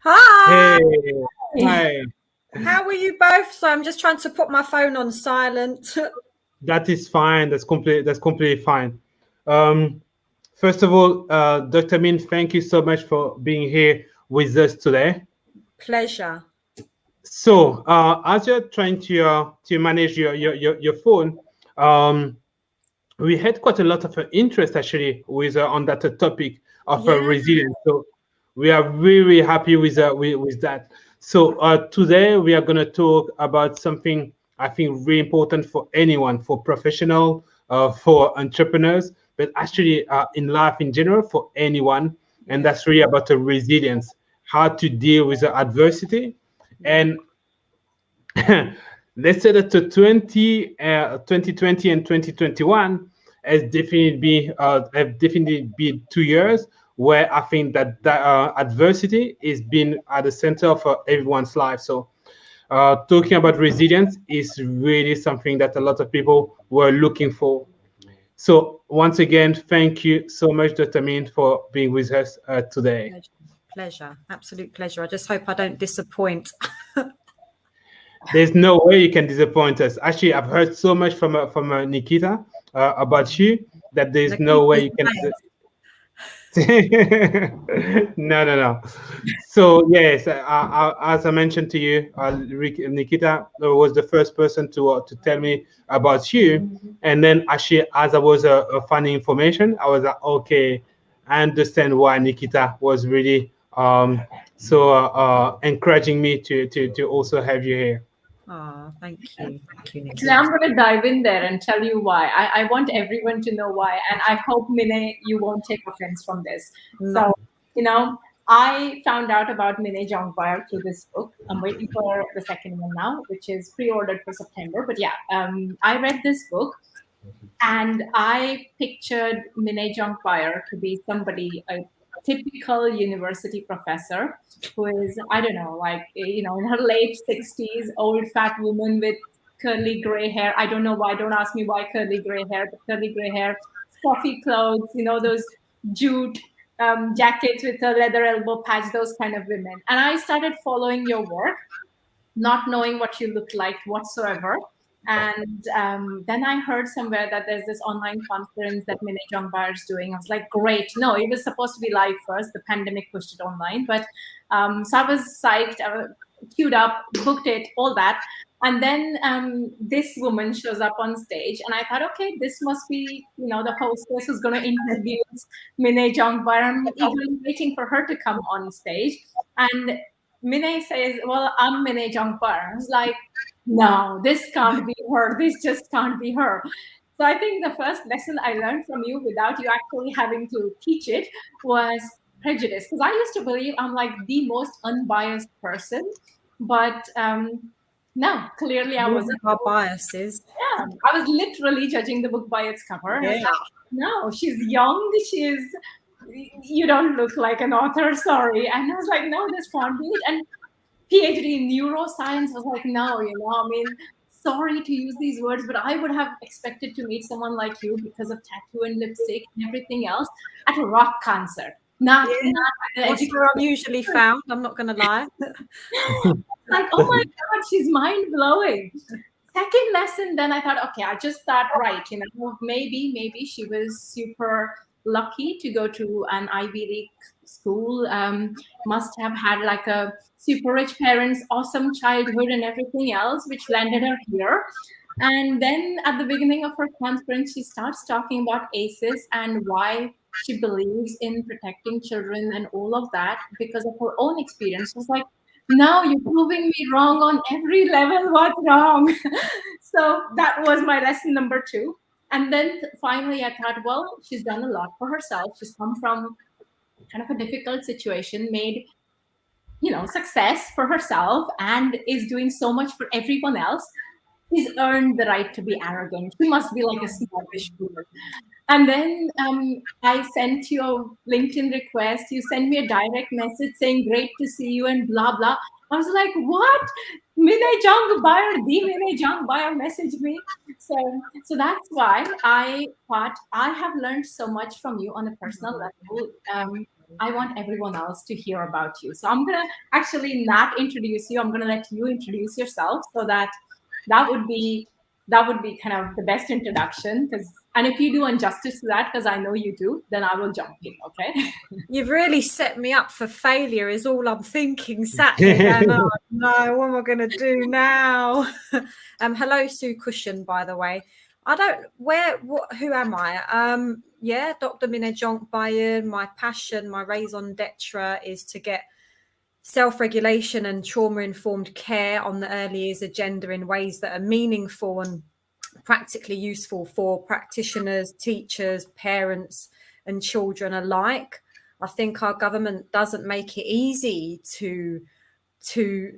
Hi. Hey, hi. How are you both? So I'm just trying to put my phone on silent. That is fine. That's completely fine. Um, First of all, Dr. Min, thank you so much for being here with us today. Pleasure. So, as you're trying to manage your phone, um, we had quite a lot of interest actually with on that topic of Yeah. resilience. So, we are really happy with that. So, today we are going to talk about something I think really important for anyone, for professional, for entrepreneurs, but actually in life in general for anyone, and Yeah. that's really about the resilience, how to deal with the adversity, Yeah. and let's say that the 2020 and 2021 have definitely been 2 years where I think that adversity is been at the center of everyone's life. So talking about resilience is really something that a lot of people were looking for. So once again, thank you so much, Dr. Min, for being with us today. Pleasure. Pleasure. Absolute pleasure. I just hope I don't disappoint. There's no way you can disappoint us. Actually, I've heard so much from Nikita about you that there's no way Nikita's you can. the best. No. So yes, as I mentioned to you, Nikita was the first person to tell me about you, and then actually, as I was finding information, I was like, okay, I understand why Nikita was really encouraging me to also have you here. Oh, thank you. Thank you, Actually, Nikki. I'm going to dive in there and tell you why. I want everyone to know why. And I hope, Mine, you won't take offense from this. No. So, you know, I found out about Mine Conkbayir through this book. I'm waiting for the second one now, which is pre-ordered for September. But yeah, I read this book and I pictured Mine Conkbayir to be somebody, a typical university professor who is, I don't know, like, in her late 60s, old fat woman with curly gray hair. I don't know why. Don't ask me why curly gray hair, but curly gray hair, stuffy clothes, those jute jackets with a leather elbow patch, those kind of women. And I started following your work, not knowing what you looked like whatsoever. And then I heard somewhere that there's this online conference that Mine Jongbar is doing. I was like, great. No, it was supposed to be live first. The pandemic pushed it online. But so I was psyched, I was queued up, booked it, all that. And then this woman shows up on stage. And I thought, okay, this must be, the hostess who's going to introduce Mine Jongbar. I'm eagerly waiting for her to come on stage. And Mine says, well, I'm Mine Jongpar. I was like, no, this can't be her. This just can't be her. So I think the first lesson I learned from you without you actually having to teach it was prejudice. Because I used to believe I'm like the most unbiased person. But no, clearly I We all wasn't. have our biases. Yeah, I was literally judging the book by its cover. And I was Yeah. like, no, she's young. You don't look like an author, sorry. And I was like, no, this can't be it. And PhD in neuroscience was like, no, I mean, sorry to use these words, but I would have expected to meet someone like you because of tattoo and lipstick and everything else at a rock concert. Not Yeah. at an That's education. where I'm usually found. I'm not going to lie. Like, oh my God, she's mind blowing. Second lesson, then I thought, okay, I just thought, right, maybe she was super lucky to go to an Ivy League school, must have had like a super rich parents, awesome childhood and everything else, which landed her here. And then at the beginning of her conference, she starts talking about ACEs and why she believes in protecting children and all of that because of her own experience. I was like, now you're proving me wrong on every level. What's wrong? So that was my lesson number two. And then finally, I thought, well, she's done a lot for herself. She's come from kind of a difficult situation, made success for herself, and is doing so much for everyone else. She's earned the right to be arrogant. She must be like a snobbish woman. And then I sent you a LinkedIn request. You sent me a direct message saying, great to see you and blah, blah. I was like, what? Mine Jung Buyer, the Mine Jung Buyer messaged me. So that's why I thought I have learned so much from you on a personal level. I want everyone else to hear about you. So I'm going to actually not introduce you. I'm going to let you introduce yourself, so that would be kind of the best introduction. And if you do injustice to that, because I know you do, then I will jump in. Okay. You've really set me up for failure is all I'm thinking, sat here going, oh no, what am I going to do now? Hello, Sue Cushion, by the way. Who am I? Yeah, Dr. Mine Conkbayir. My passion, my raison d'etre is to get self-regulation and trauma-informed care on the early years agenda in ways that are meaningful and practically useful for practitioners, teachers, parents, and children alike. I think our government doesn't make it easy to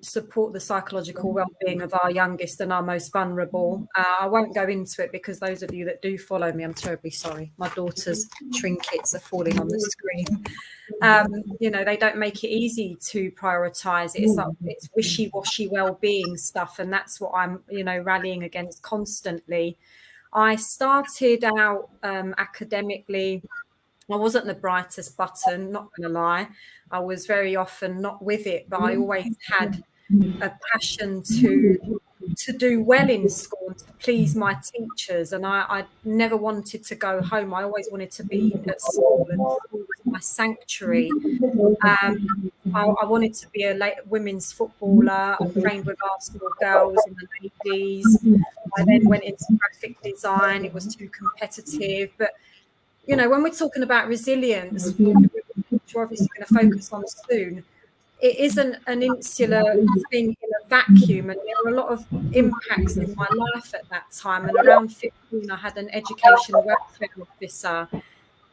support the psychological well-being of our youngest and our most vulnerable. I won't go into it because those of you that do follow me, I'm terribly sorry. My daughter's trinkets are falling on the screen. They don't make it easy to prioritise. It's wishy-washy well-being stuff, and that's what I'm, rallying against constantly. I started out academically. I wasn't the brightest button, not going to lie. I was very often not with it, but I always had a passion to do well in school and to please my teachers. And I never wanted to go home. I always wanted to be at school, and school was my sanctuary. I wanted to be a women's footballer. I trained with Arsenal girls and the ladies. I then went into graphic design. It was too competitive. But when we're talking about resilience, which we're obviously going to focus on soon, it isn't an insular thing in a vacuum. And there were a lot of impacts in my life at that time. And around 15, I had an education welfare officer.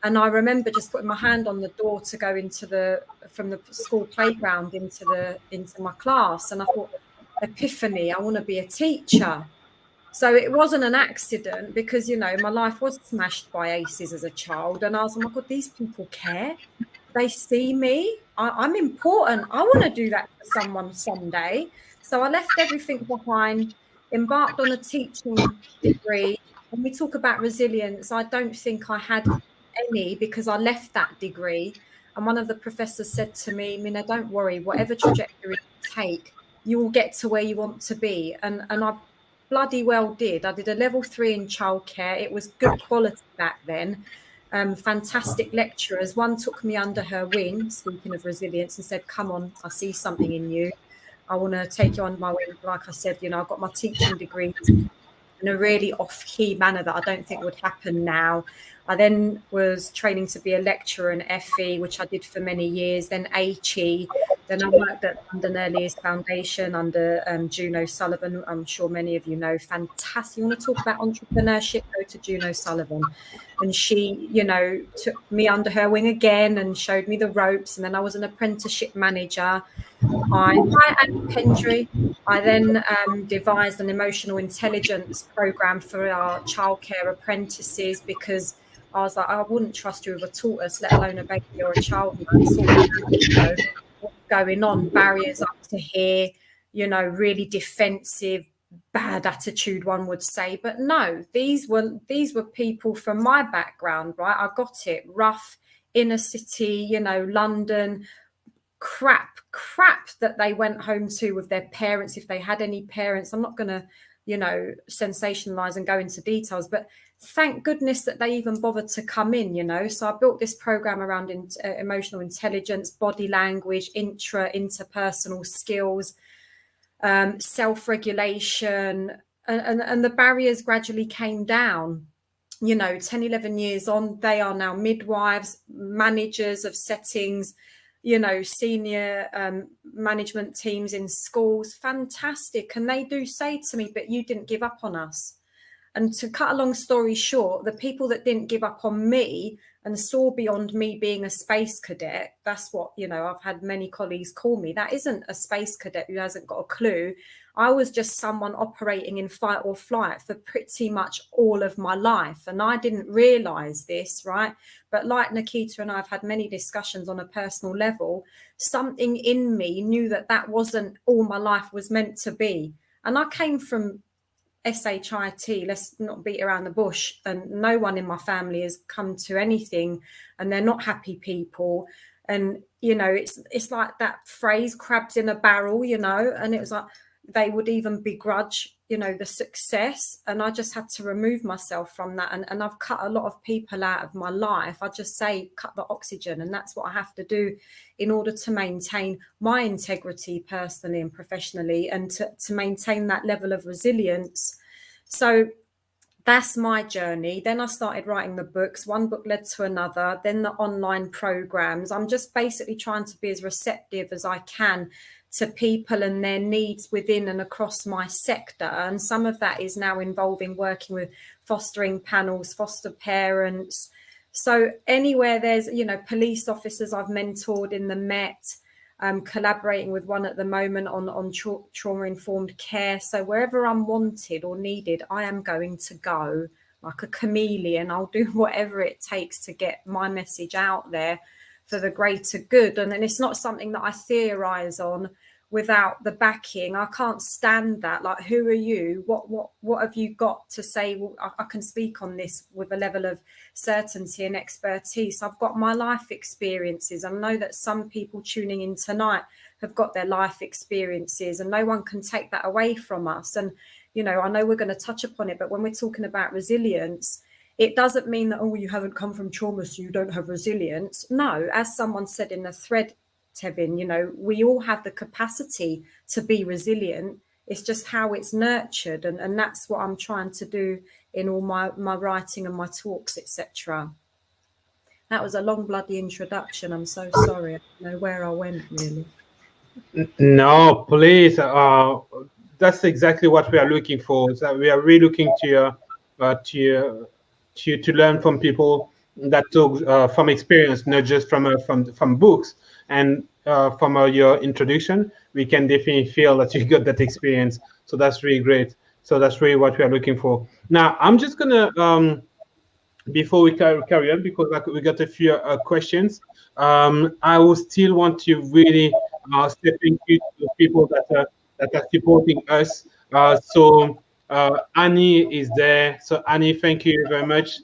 And I remember just putting my hand on the door to go from the school playground into my class. And I thought, epiphany, I want to be a teacher. So it wasn't an accident because, my life was smashed by ACEs as a child. And I was like, oh my God, these people care. They see me. I'm important. I want to do that for someone someday. So I left everything behind, embarked on a teaching degree. When we talk about resilience, I don't think I had any because I left that degree. And one of the professors said to me, Mina, don't worry, whatever trajectory you take, you will get to where you want to be. And I bloody well did. I did a level 3 in childcare. It was good quality back then. Fantastic lecturers. One took me under her wing, speaking of resilience, and said, come on, I see something in you. I want to take you under my wing. Like I said, I've got my teaching degree in a really off-key manner that I don't think would happen now. I then was training to be a lecturer in FE, which I did for many years, then HE. Then I worked at London Early Years Foundation under Juno Sullivan. I'm sure many of you know, fantastic. You want to talk about entrepreneurship, go to Juno Sullivan. And she, took me under her wing again and showed me the ropes. And then I was an apprenticeship manager. Pendry. I then devised an emotional intelligence program for our childcare apprentices because I was like, I wouldn't trust you with a tortoise, let alone a baby or a child. What's going on? Barriers up to here, really defensive, bad attitude, one would say. But no, these were people from my background, right? I got it. Rough, inner city, London. Crap that they went home to with their parents, if they had any parents. I'm not going to, sensationalize and go into details, but thank goodness that they even bothered to come in, So I built this program around emotional intelligence, body language, interpersonal skills, self-regulation, and the barriers gradually came down. 10, 11 years on, they are now midwives, managers of settings, senior management teams in schools. Fantastic. And they do say to me, but you didn't give up on us. And to cut a long story short, the people that didn't give up on me and saw beyond me being a space cadet, that's what, I've had many colleagues call me. That isn't a space cadet who hasn't got a clue. I was just someone operating in fight or flight for pretty much all of my life. And I didn't realize this, right? But like Nikita and I have had many discussions on a personal level, something in me knew that wasn't all my life was meant to be. And I came from SHIT, let's not beat around the bush, and no one in my family has come to anything, and they're not happy people. And, you know, it's like that phrase, crabs in a barrel, you know, and it was like they would even begrudge, you know, the success. And I just had to remove myself from that. And I've cut a lot of people out of my life. I just say cut the oxygen, and that's what I have to do in order to maintain my integrity personally and professionally, and to maintain that level of resilience. So that's my journey. Then I started writing the books. One book led to another, then the online programs. I'm just basically trying to be as receptive as I can to people and their needs within and across my sector. And some of that is now involving working with fostering panels, foster parents. So anywhere there's, you know, police officers I've mentored in the Met, collaborating with one at the moment on trauma-informed care. So wherever I'm wanted or needed, I am going to go like a chameleon. I'll do whatever it takes to get my message out there for the greater good. And then it's not something that I theorize on without the backing. I can't stand that. Like, who are you? What have you got to say? Well, I can speak on this with a level of certainty and expertise. I've got my life experiences. I know that some people tuning in tonight have got their life experiences, and no one can take that away from us. And, you know, I know we're going to touch upon it, but when we're talking about resilience, it doesn't mean that, oh, you haven't come from trauma, so you don't have resilience. No, as someone said in the thread, Tevin, you know, we all have the capacity to be resilient. It's just how it's nurtured. And that's what I'm trying to do in all my writing and my talks, etc. That was a long bloody introduction. I'm so sorry. I don't know where I went, really. No, please. That's exactly what we are looking for. So we are really looking to learn from people that talk from experience, not just from books. And from your introduction, we can definitely feel that you got that experience. So that's really great. So that's really what we are looking for. Now, I'm just gonna before we carry on, because we got a few questions. I will still want to really say thank you to the people that are supporting us. So Annie is there. So Annie, thank you very much.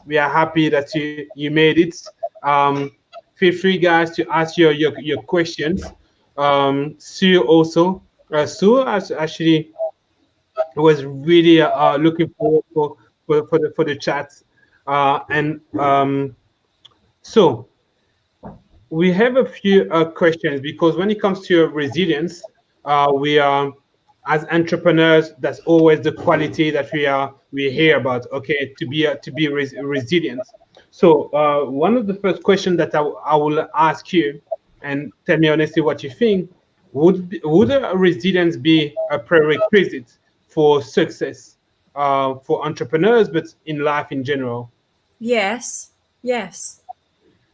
We are happy that you made it. Feel free, guys, to ask your questions. Sue also. Sue actually was really looking forward for the chat. So we have a few questions, because when it comes to resilience, we are, as entrepreneurs, that's always the quality that we hear about. Okay, to be resilient. So one of the first questions that I will ask you, and tell me honestly what you think, would resilience be a prerequisite for success for entrepreneurs, but in life in general? Yes, absolutely.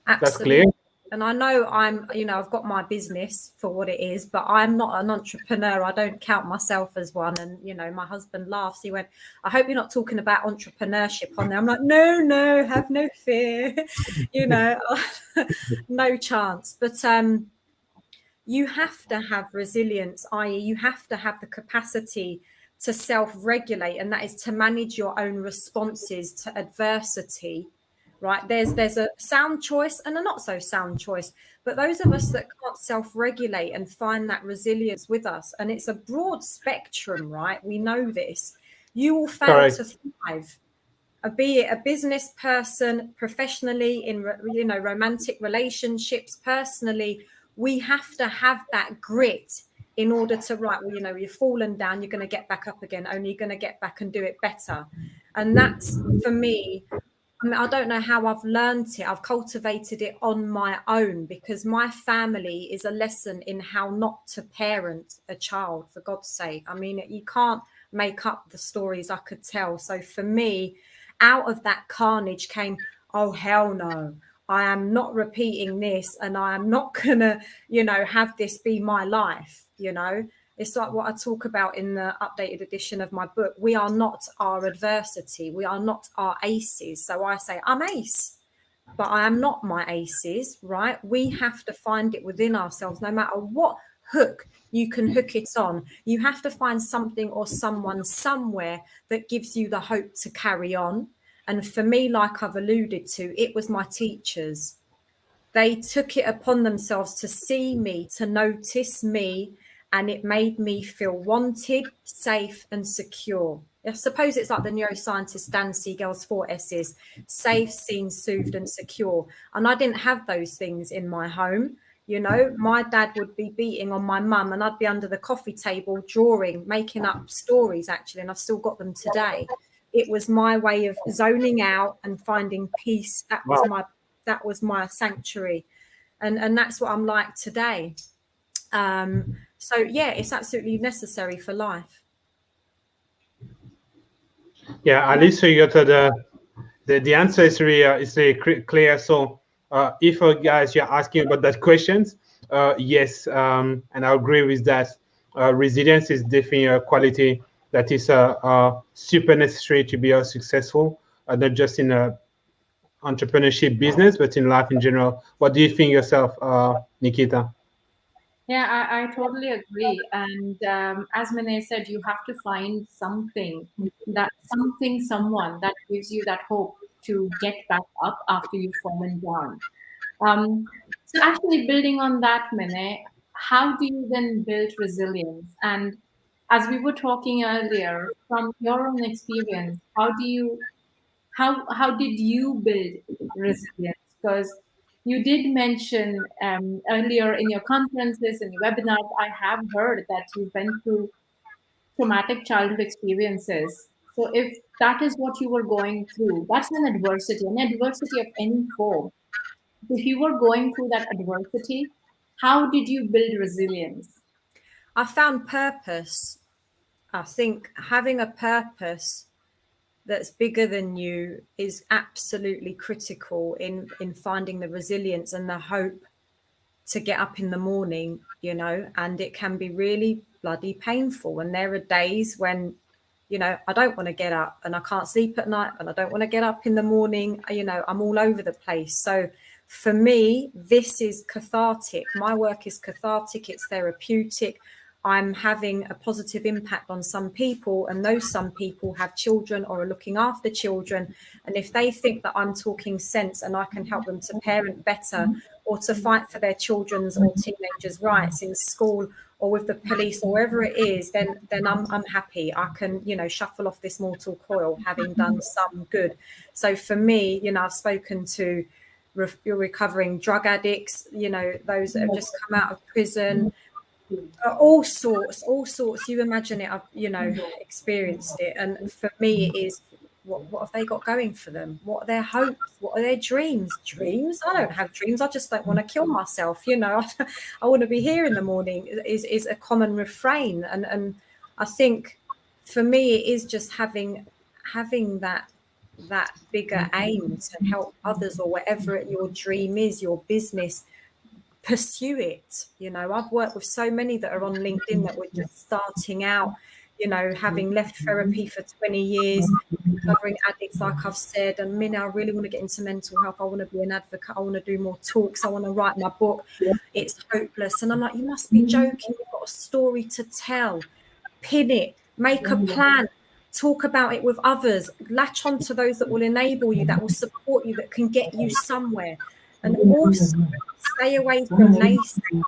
That's clear. And I know I've got my business for what it is, but I'm not an entrepreneur. I don't count myself as one. And, you know, my husband laughs. He went, I hope you're not talking about entrepreneurship on there. I'm like, no, have no fear. You know, no chance. But you have to have resilience, i.e. you have to have the capacity to self-regulate, and that is to manage your own responses to adversity. Right, there's a sound choice and a not so sound choice, but those of us that can't self-regulate and find that resilience with us, and it's a broad spectrum, right? We know this. You will fail Correct. to thrive, be it a business person, professionally, in romantic relationships, personally. We have to have that grit in order to you've fallen down, you're going to get back up again. Only you're going to get back and do it better, and that's for me. I mean, I don't know how I've learned it. I've cultivated it on my own, because my family is a lesson in how not to parent a child, for God's sake. I mean, you can't make up the stories I could tell. So for me, out of that carnage came, oh, hell no, I am not repeating this, and I am not going to, have this be my life, It's like what I talk about in the updated edition of my book. We are not our adversity. We are not our aces. So I say, I'm ace, but I am not my aces, right? We have to find it within ourselves, no matter what hook you can hook it on. You have to find something or someone somewhere that gives you the hope to carry on. And for me, like I've alluded to, it was my teachers. they took it upon themselves to see me, to notice me, and it made me feel wanted, safe, and secure. I suppose it's like the neuroscientist Dan Siegel's 4 S's: safe, seen, soothed, and secure. And I didn't have those things in my home. You know, my dad would be beating on my mum, and I'd be under the coffee table drawing, making up stories, actually, and I've still got them today. It was my way of zoning out and finding peace. That was my sanctuary, and that's what I'm like today. So yeah, it's absolutely necessary for life. Yeah, at least you got the answer is really clear. So if guys you're asking about that questions, yes, and I agree with that. Resilience is definitely a quality that is super necessary to be successful, not just in a entrepreneurship business, but in life in general. What do you think yourself, Nikita? Yeah, I totally agree. And as Mine said, you have to find something, someone that gives you that hope to get back up after you've fallen down. So actually building on that, Mine, how do you then build resilience? And as we were talking earlier, from your own experience, how did you build resilience? Because you did mention earlier in your conferences and your webinars, I have heard that you went through traumatic childhood experiences. So if that is what you were going through, that's an adversity of any form. If you were going through that adversity, how did you build resilience? I found purpose. I think having a purpose that's bigger than you is absolutely critical in finding the resilience and the hope to get up in the morning, you know, and it can be really bloody painful. And there are days when, you know, I don't want to get up and I can't sleep at night and I don't want to get up in the morning, you know, I'm all over the place. So for me, this is cathartic. My work is cathartic, it's therapeutic. I'm having a positive impact on some people, and those some people have children or are looking after children. And if they think that I'm talking sense and I can help them to parent better or to fight for their children's or teenagers' rights in school or with the police or wherever it is, then I'm happy. I can, you know, shuffle off this mortal coil having done some good. So for me, you know, I've spoken to recovering drug addicts, you know, those that have just come out of prison, all sorts. You imagine it, I've, you know, experienced it. And for me, it is what have they got going for them? What are their hopes? What are their dreams? Dreams? I don't have dreams. I just don't want to kill myself. You know, I want to be here in the morning is a common refrain. And I think for me, it is just having that bigger aim to help others, or whatever your dream is, your business, pursue it. You know, I've worked with so many that are on LinkedIn that were just starting out, you know, having left therapy for 20 years, recovering addicts, like I've said, and me now I really want to get into mental health. I want to be an advocate. I want to do more talks. I want to write my book. It's hopeless. And I'm like, you must be joking. You've got a story to tell. Pin it, make a plan, talk about it with others, latch on to those that will enable you, that will support you, that can get you somewhere. And also stay away from naysayers.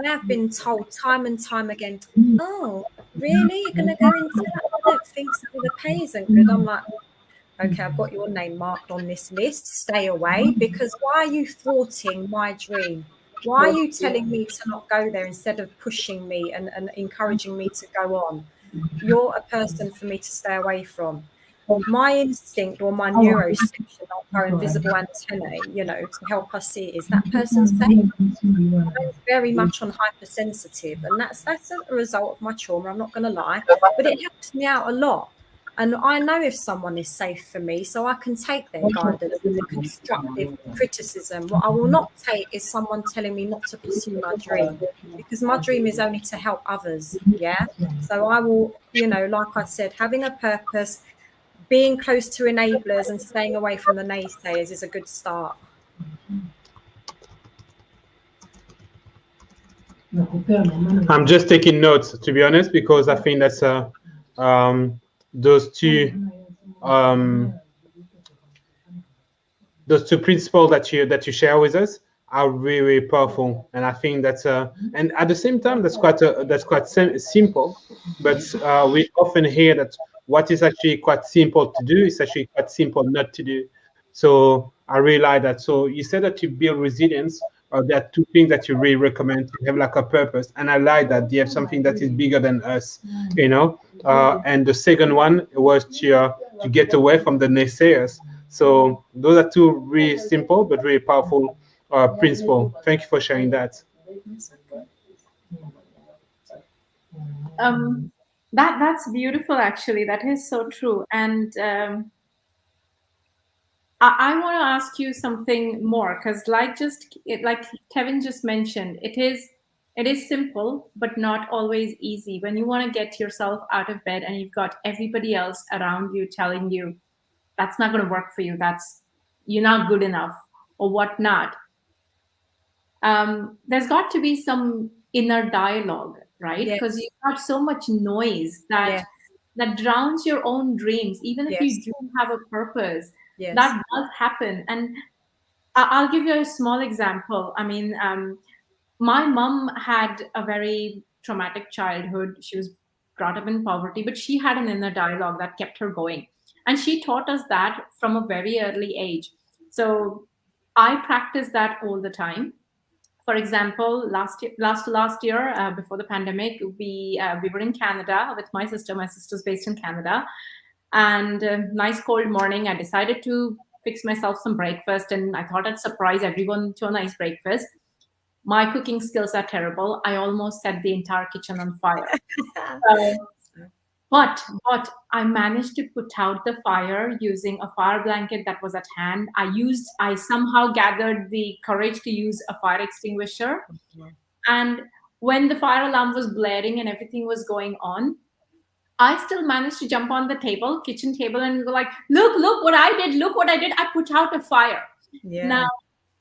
I have been told time and time again, oh, really? You're going to go into that? I don't think so. The pay isn't good. I'm like, okay, I've got your name marked on this list. Stay away, because why are you thwarting my dream? Why are you telling me to not go there instead of pushing me and encouraging me to go on? You're a person for me to stay away from. My instinct or my neuroception, our invisible antennae, you know, to help us see, is that person safe? I'm very much on hypersensitive, and that's a result of my trauma. I'm not going to lie, but it helps me out a lot. And I know if someone is safe for me, so I can take their guidance and the constructive criticism. What I will not take is someone telling me not to pursue my dream, because my dream is only to help others. Yeah. So I will, you know, like I said, having a purpose, being close to enablers and staying away from the naysayers is a good start. I'm just taking notes, to be honest, because I think that's those two principles that you share with us are really, really powerful. And I think that's and at the same time that's quite simple, but we often hear that what is actually quite simple to do is actually quite simple not to do. So I really like that. So you said that you build resilience. There are two things that you really recommend to have like a purpose, and I like that you have something that is bigger than us, you know. And the second one was to get away from the naysayers. So those are two really simple but really powerful principle. Thank you for sharing that. That's beautiful. Actually, that is so true. And I want to ask you something more, because like Kevin just mentioned, it is simple but not always easy. When you want to get yourself out of bed and you've got everybody else around you telling you that's not going to work for you, you're not good enough or whatnot. There's got to be some inner dialogue, right? Because you've got so much noise that drowns your own dreams. Even if you do have a purpose, that does happen. And I'll give you a small example. I mean, my mom had a very traumatic childhood. She was brought up in poverty, but she had an inner dialogue that kept her going. And she taught us that from a very early age. So I practice that all the time. For example, last year, before the pandemic, we were in Canada with my sister. My sister's based in Canada. And nice cold morning, I decided to fix myself some breakfast, and I thought I'd surprise everyone to a nice breakfast. My cooking skills are terrible. I almost set the entire kitchen on fire. But I managed to put out the fire using a fire blanket that was at hand. I somehow gathered the courage to use a fire extinguisher. And when the fire alarm was blaring and everything was going on, I still managed to jump on the kitchen table, and go like, look what I did. Look what I did. I put out a fire. Yeah. Now,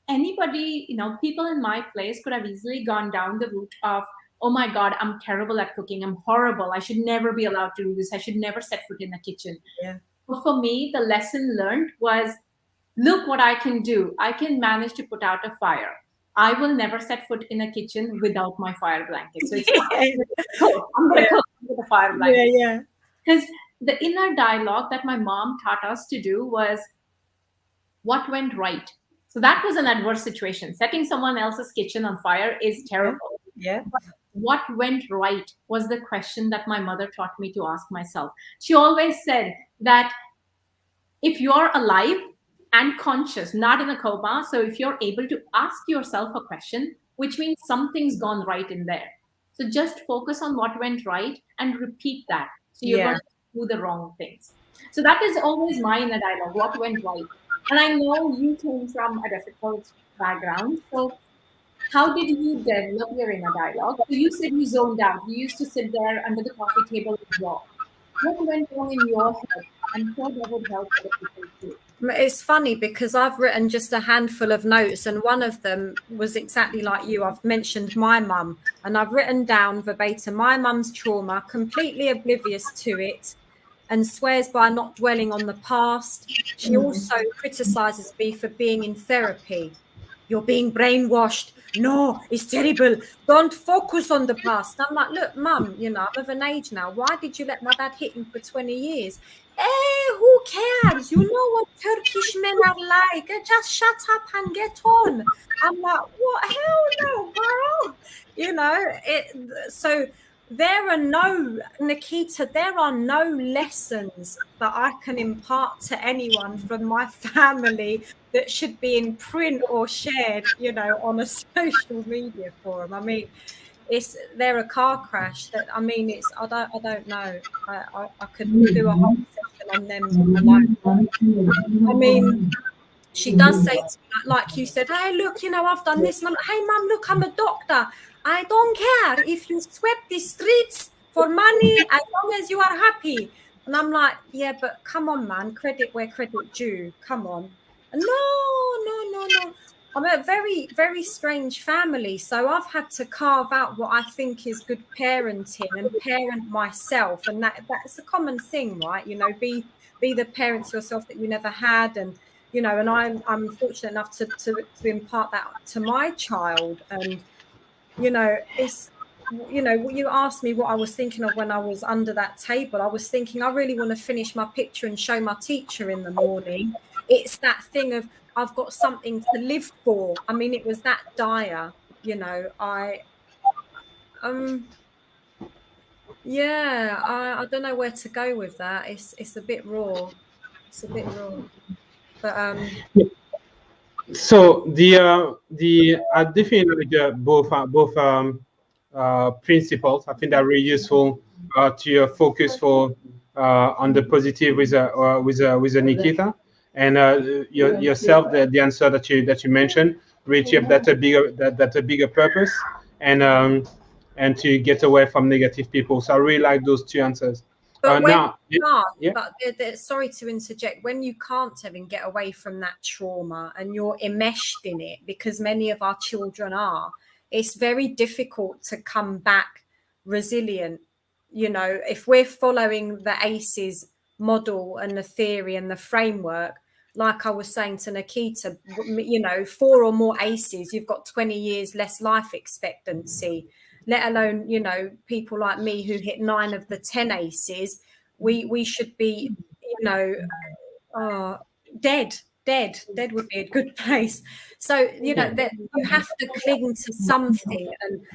anybody, people in my place could have easily gone down the route of, oh my God, I'm terrible at cooking. I'm horrible. I should never be allowed to do this. I should never set foot in the kitchen. Yeah. But for me, the lesson learned was, look what I can do. I can manage to put out a fire. I will never set foot in a kitchen without my fire blanket. So I'm going to cook with a fire blanket. Yeah. Because the inner dialogue that my mom taught us to do was, what went right? So that was an adverse situation. Setting someone else's kitchen on fire is terrible. Yeah. But what went right was the question that my mother taught me to ask myself. She always said that if you're alive and conscious, not in a coma, so if you're able to ask yourself a question, which means something's gone right in there. So just focus on what went right and repeat that. So you're going to do the wrong things. So that is always my inner dialogue, what went right. And I know you came from a difficult background. So how did you develop your inner dialogue? So you said you zoned out. You used to sit there under the coffee table and draw. What went wrong in your head? I'm sure that would help other people too. It's funny because I've written just a handful of notes, and one of them was exactly like you. I've mentioned my mum, and I've written down verbatim my mum's trauma, completely oblivious to it, and swears by not dwelling on the past. She also criticizes me for being in therapy. You're being brainwashed. No, it's terrible. Don't focus on the past. I'm like, look, mum, I'm of an age now. Why did you let my dad hit him for 20 years? Who cares? You know what Turkish men are like. Just shut up and get on. I'm like, what? Hell no, girl. So there are no, Nikita, there are no lessons that I can impart to anyone from my family that should be in print or shared, on a social media forum. I mean, they're a car crash. I don't know. I could do a whole session on them alone. I mean, she does say, like you said, hey, look, I've done this. And I'm like, hey, mum, look, I'm a doctor. I don't care if you swept the streets for money as long as you are happy. And I'm like, yeah, but come on, man, credit where credit due. Come on. No. I'm a very, very strange family. So I've had to carve out what I think is good parenting and parent myself. And that's a common thing, right? Be the parents yourself that you never had. And, you know, and I'm fortunate enough to impart that to my child. And, you know, it's, you know, you asked me what I was thinking of when I was under that table. I was thinking, I really want to finish my picture and show my teacher in the morning. It's that thing of, I've got something to live for. I mean, it was that dire, you know. Yeah, I don't know where to go with that. It's a bit raw. It's a bit raw. But So I definitely like both principles. I think they're really useful to focus for on the positive with Nikita, and yourself, the answer that you mentioned, Rich, that's a bigger purpose, and to get away from negative people. So I really like those two answers. But when Now, you can't, yeah. but sorry to interject, when you can't even get away from that trauma and you're enmeshed in it, because many of our children are, it's very difficult to come back resilient. You know, if we're following the ACEs model and the theory and the framework, like I was saying to Nikita, you know, 4 or more ACEs, you've got 20 years less life expectancy. Let alone, you know, people like me who hit 9 of the 10 ACEs, we should be, you know, dead would be a good place. So, you know, that you have to cling to something. And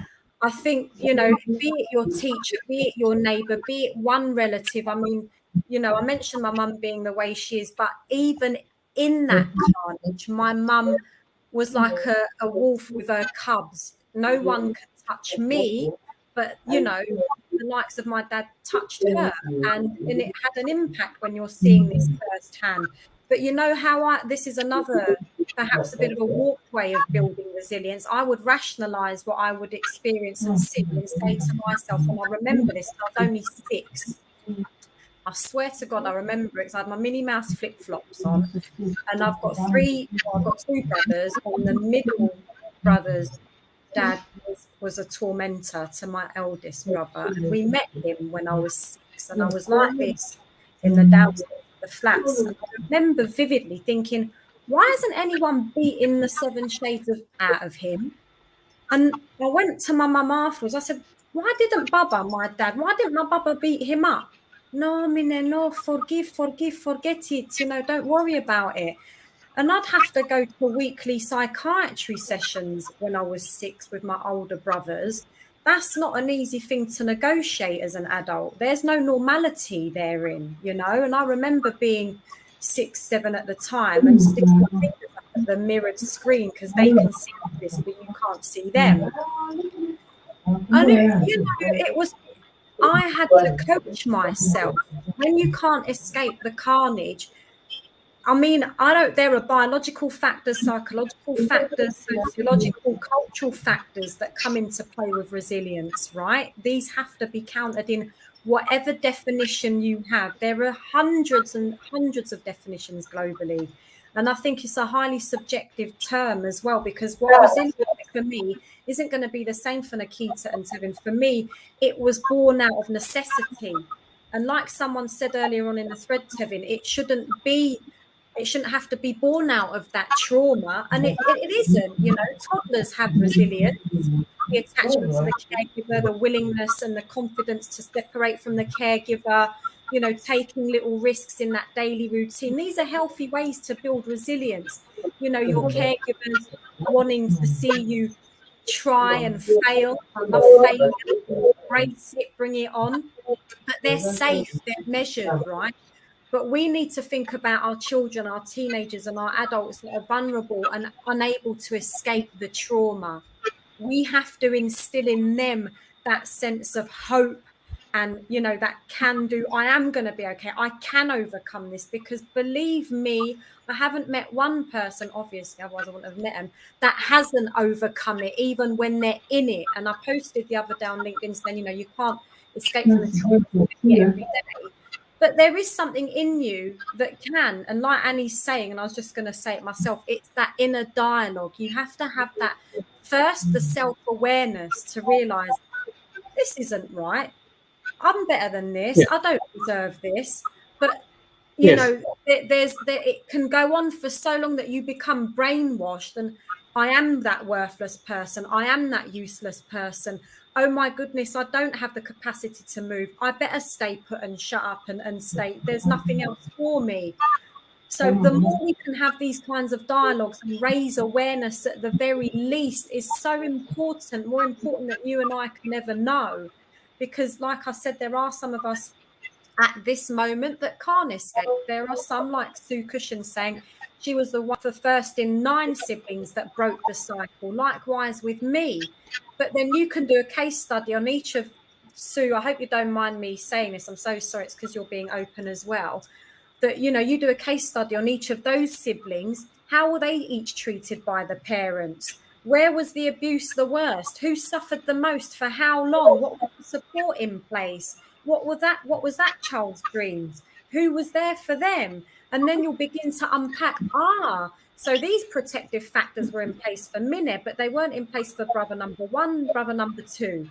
I think, you know, be it your teacher, be it your neighbour, be it one relative. I mean, you know, I mentioned my mum being the way she is, but even in that carnage, my mum was like a wolf with her cubs. No one can touch me, but, you know, the likes of my dad touched her, and it had an impact when you're seeing this firsthand. But you know how this is another, perhaps a bit of a warped way of building resilience. I would rationalize what I would experience and see and say to myself, and I remember this, I was only 6. I swear to God, I remember it because I had my Minnie Mouse flip-flops on, and I've got 2 brothers, and the middle brother's dad was a tormentor to my eldest brother. And we met him when I was 6, and I was like this in the downstairs of the flats. And I remember vividly thinking, why isn't anyone beating the 7 shades out of him? And I went to my mum afterwards. I said, why didn't Baba, my dad, why didn't my Baba beat him up? No, Mine, no, forget it, you know, don't worry about it. And I'd have to go to weekly psychiatry sessions when I was 6 with my older brothers. That's not an easy thing to negotiate as an adult. There's no normality therein, you know. And I remember being 6, 7 at the time and sticking my fingers up at the mirrored screen because they can see this, but you can't see them. And it was, I had to coach myself. When you can't escape the carnage, I mean, there are biological factors, psychological factors, sociological, cultural factors that come into play with resilience, right? These have to be counted in whatever definition you have. There are hundreds and hundreds of definitions globally. And I think it's a highly subjective term as well, because what resilience for me isn't going to be the same for Nikita and Tevin. For me, it was born out of necessity. And like someone said earlier on in the thread, Tevin, it shouldn't have to be born out of that trauma. And it isn't, you know, toddlers have resilience, the attachment to the caregiver, the willingness and the confidence to separate from the caregiver, you know, taking little risks in that daily routine. These are healthy ways to build resilience. You know, your caregivers wanting to see you try and fail. I love failure, embrace it, bring it on. But they're safe, they're measured, right? But we need to think about our children, our teenagers and our adults that are vulnerable and unable to escape the trauma. We have to instill in them that sense of hope and, you know, that can do. I am going to be okay. I can overcome this, because believe me, I haven't met one person, obviously, otherwise I wouldn't have met them, that hasn't overcome it, even when they're in it. And I posted the other day on LinkedIn saying, you know, you can't escape from the trauma every day. But there is something in you that can. And like Annie's saying, and I was just going to say it myself, it's that inner dialogue. You have to have that first, the self-awareness to realize this isn't right. I'm better than this. I don't deserve this. But you Yes. know, it can go on for so long that you become brainwashed, and I am that worthless person, I am that useless person, oh my goodness, I don't have the capacity to move, I better stay put and shut up and stay, there's nothing else for me. So the more we can have these kinds of dialogues and raise awareness at the very least is so important, more important than you and I can ever know. Because like I said, there are some of us at this moment that can't escape. There are some, like Sue Cushion, saying she was the first in 9 siblings that broke the cycle. Likewise with me. But then you can do a case study on each of, Sue, I hope you don't mind me saying this, I'm so sorry, it's because you're being open as well, that, you know, you do a case study on each of those siblings. How were they each treated by the parents? Where was the abuse the worst? Who suffered the most? For how long? What was the support in place? What was that child's dreams? Who was there for them? And then you'll begin to unpack, so these protective factors were in place for Minnie, but they weren't in place for brother number 1, brother number 2.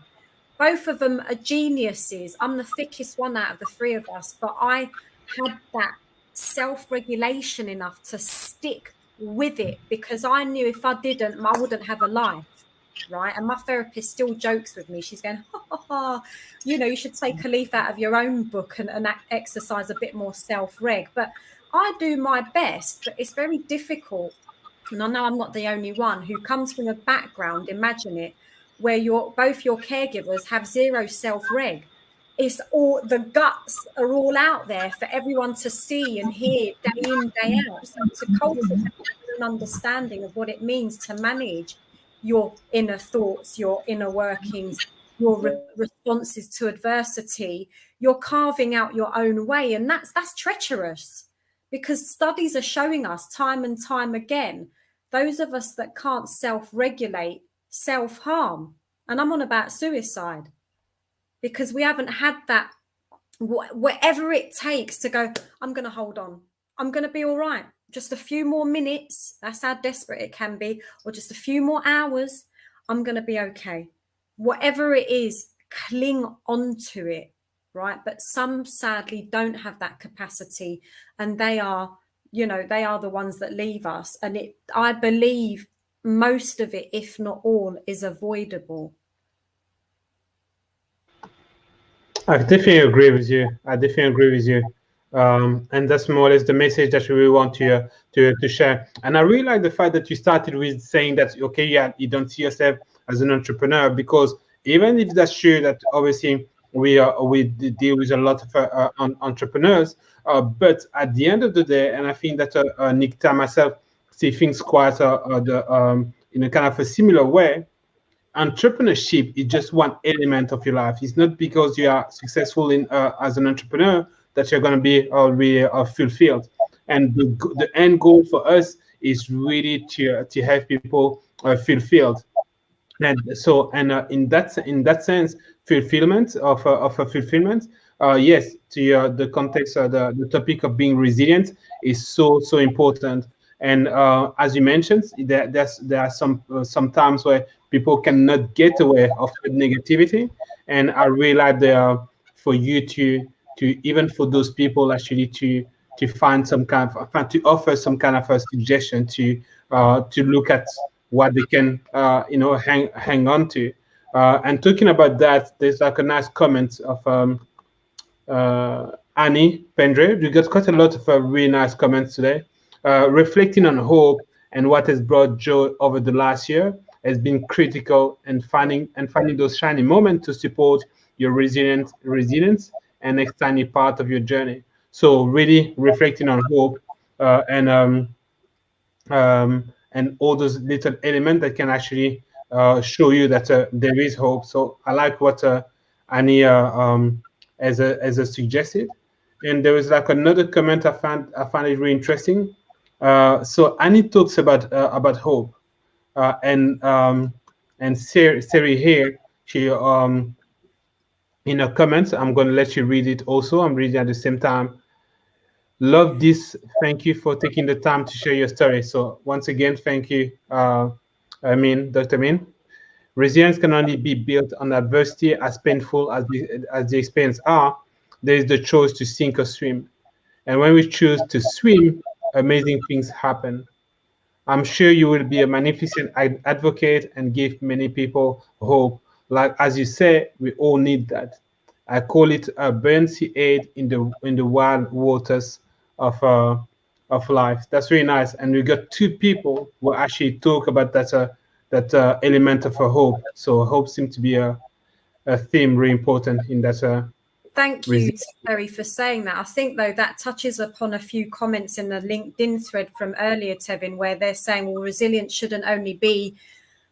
Both of them are geniuses. I'm the thickest one out of the 3 of us, but I had that self-regulation enough to stick with it, because I knew if I didn't, I wouldn't have a life. Right. And my therapist still jokes with me. She's going, you know, you should take a leaf out of your own book and exercise a bit more self-reg. But I do my best, but it's very difficult. And I know I'm not the only one who comes from a background, imagine it, where both your caregivers have 0 self-reg. It's all, the guts are all out there for everyone to see and hear day in, day out. So to cultivate an understanding of what it means to manage your inner thoughts, your inner workings, your responses to adversity, you're carving out your own way. And that's treacherous, because studies are showing us time and time again, those of us that can't self-regulate, self-harm. And I'm on about suicide, because we haven't had that, whatever it takes to go, I'm going to hold on. I'm going to be all right. Just a few more minutes. That's how desperate it can be. Or just a few more hours. I'm going to be okay. Whatever it is, cling onto it, right? But some sadly don't have that capacity. And they are, you know, they are the ones that leave us. And I believe most of it, if not all, is avoidable. I definitely agree with you. And that's more or less the message that we want to share. And I really like the fact that you started with saying that, okay, yeah, you don't see yourself as an entrepreneur, because even if that's true that obviously we deal with a lot of entrepreneurs, but at the end of the day, and I think that Nikita, myself, see things quite in a kind of a similar way. Entrepreneurship is just one element of your life. It's not because you are successful in as an entrepreneur that you're going to be really fulfilled. And the end goal for us is really to have people fulfilled. And so, and in that sense, fulfillment of fulfillment. Yes, to the context of the topic of being resilient is so important. And as you mentioned, there are some times where people cannot get away of negativity, and I really like for you to even for those people actually to find some kind of to offer some kind of a suggestion to look at what they can hang on to. And talking about that, there's like a nice comment of Annie Pendre. We got quite a lot of really nice comments today. Reflecting on hope and what has brought joy over the last year has been critical, and finding those shining moments to support your resilience and next tiny part of your journey. So really reflecting on hope and all those little elements that can actually show you that there is hope. So I like what Annie as suggested. And there was like another comment I found it really interesting. So Annie talks about hope, and Siri here, she in her comments, I'm going to let you read it also. I'm reading at the same time. Love this. Thank you for taking the time to share your story. So once again, thank you, Dr. Min. Resilience can only be built on adversity, as painful as the experience are. There is the choice to sink or swim. And when we choose to swim, amazing things happen. I'm sure you will be a magnificent advocate and give many people hope. Like as you say, we all need that. I call it a buoyancy aid in the wild waters of life. That's really nice. And we got two people who actually talk about that element of a hope. So hope seems to be a theme really important in that. Thank you, Terry, for saying that. I think, though, that touches upon a few comments in the LinkedIn thread from earlier, Tevin, where they're saying, well, resilience shouldn't only be,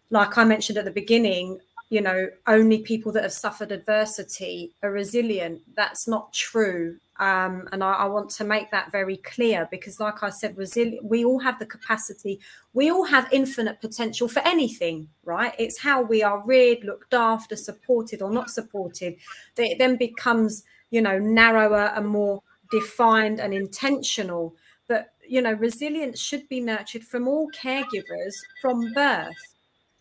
like I mentioned at the beginning, you know, only people that have suffered adversity are resilient. That's not true. And I want to make that very clear, because like I said, we all have the capacity. We all have infinite potential for anything, right? It's how we are reared, looked after, supported or not supported, that it then becomes, you know, narrower and more defined and intentional. But, you know, resilience should be nurtured from all caregivers from birth.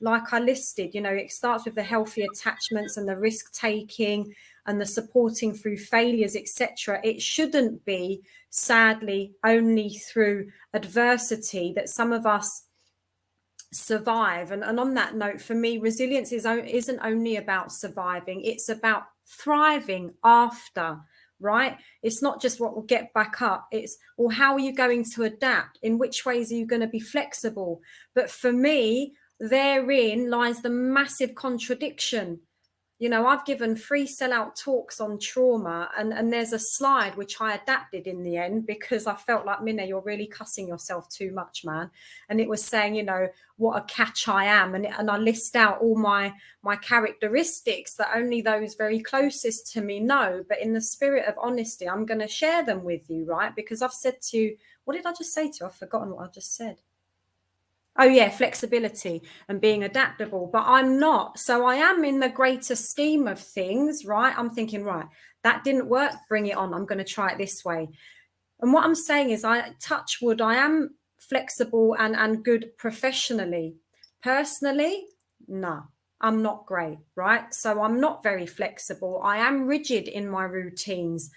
Like I listed, you know, it starts with the healthy attachments and the risk taking and the supporting through failures, etc. It shouldn't be, sadly, only through adversity that some of us survive. And on that note, for me, resilience isn't only about surviving, it's about thriving after. Right? It's not just what will get back up. It's, well, how are you going to adapt? In which ways are you going to be flexible? But for me, therein lies the massive contradiction. You know, I've given 3 sellout talks on trauma, and there's a slide which I adapted in the end because I felt like, Minna, you're really cussing yourself too much, man. And it was saying, you know, what a catch I am. And I list out all my characteristics that only those very closest to me know. But in the spirit of honesty, I'm going to share them with you, right? Because I've said to you, what did I just say to you? I've forgotten what I just said. Oh, yeah, flexibility and being adaptable, but I'm not. So I am in the greater scheme of things, right? I'm thinking, right, that didn't work. Bring it on. I'm going to try it this way. And what I'm saying is, I touch wood, I am flexible and good professionally. Personally, no, I'm not great, right? So I'm not very flexible. I am rigid in my routines.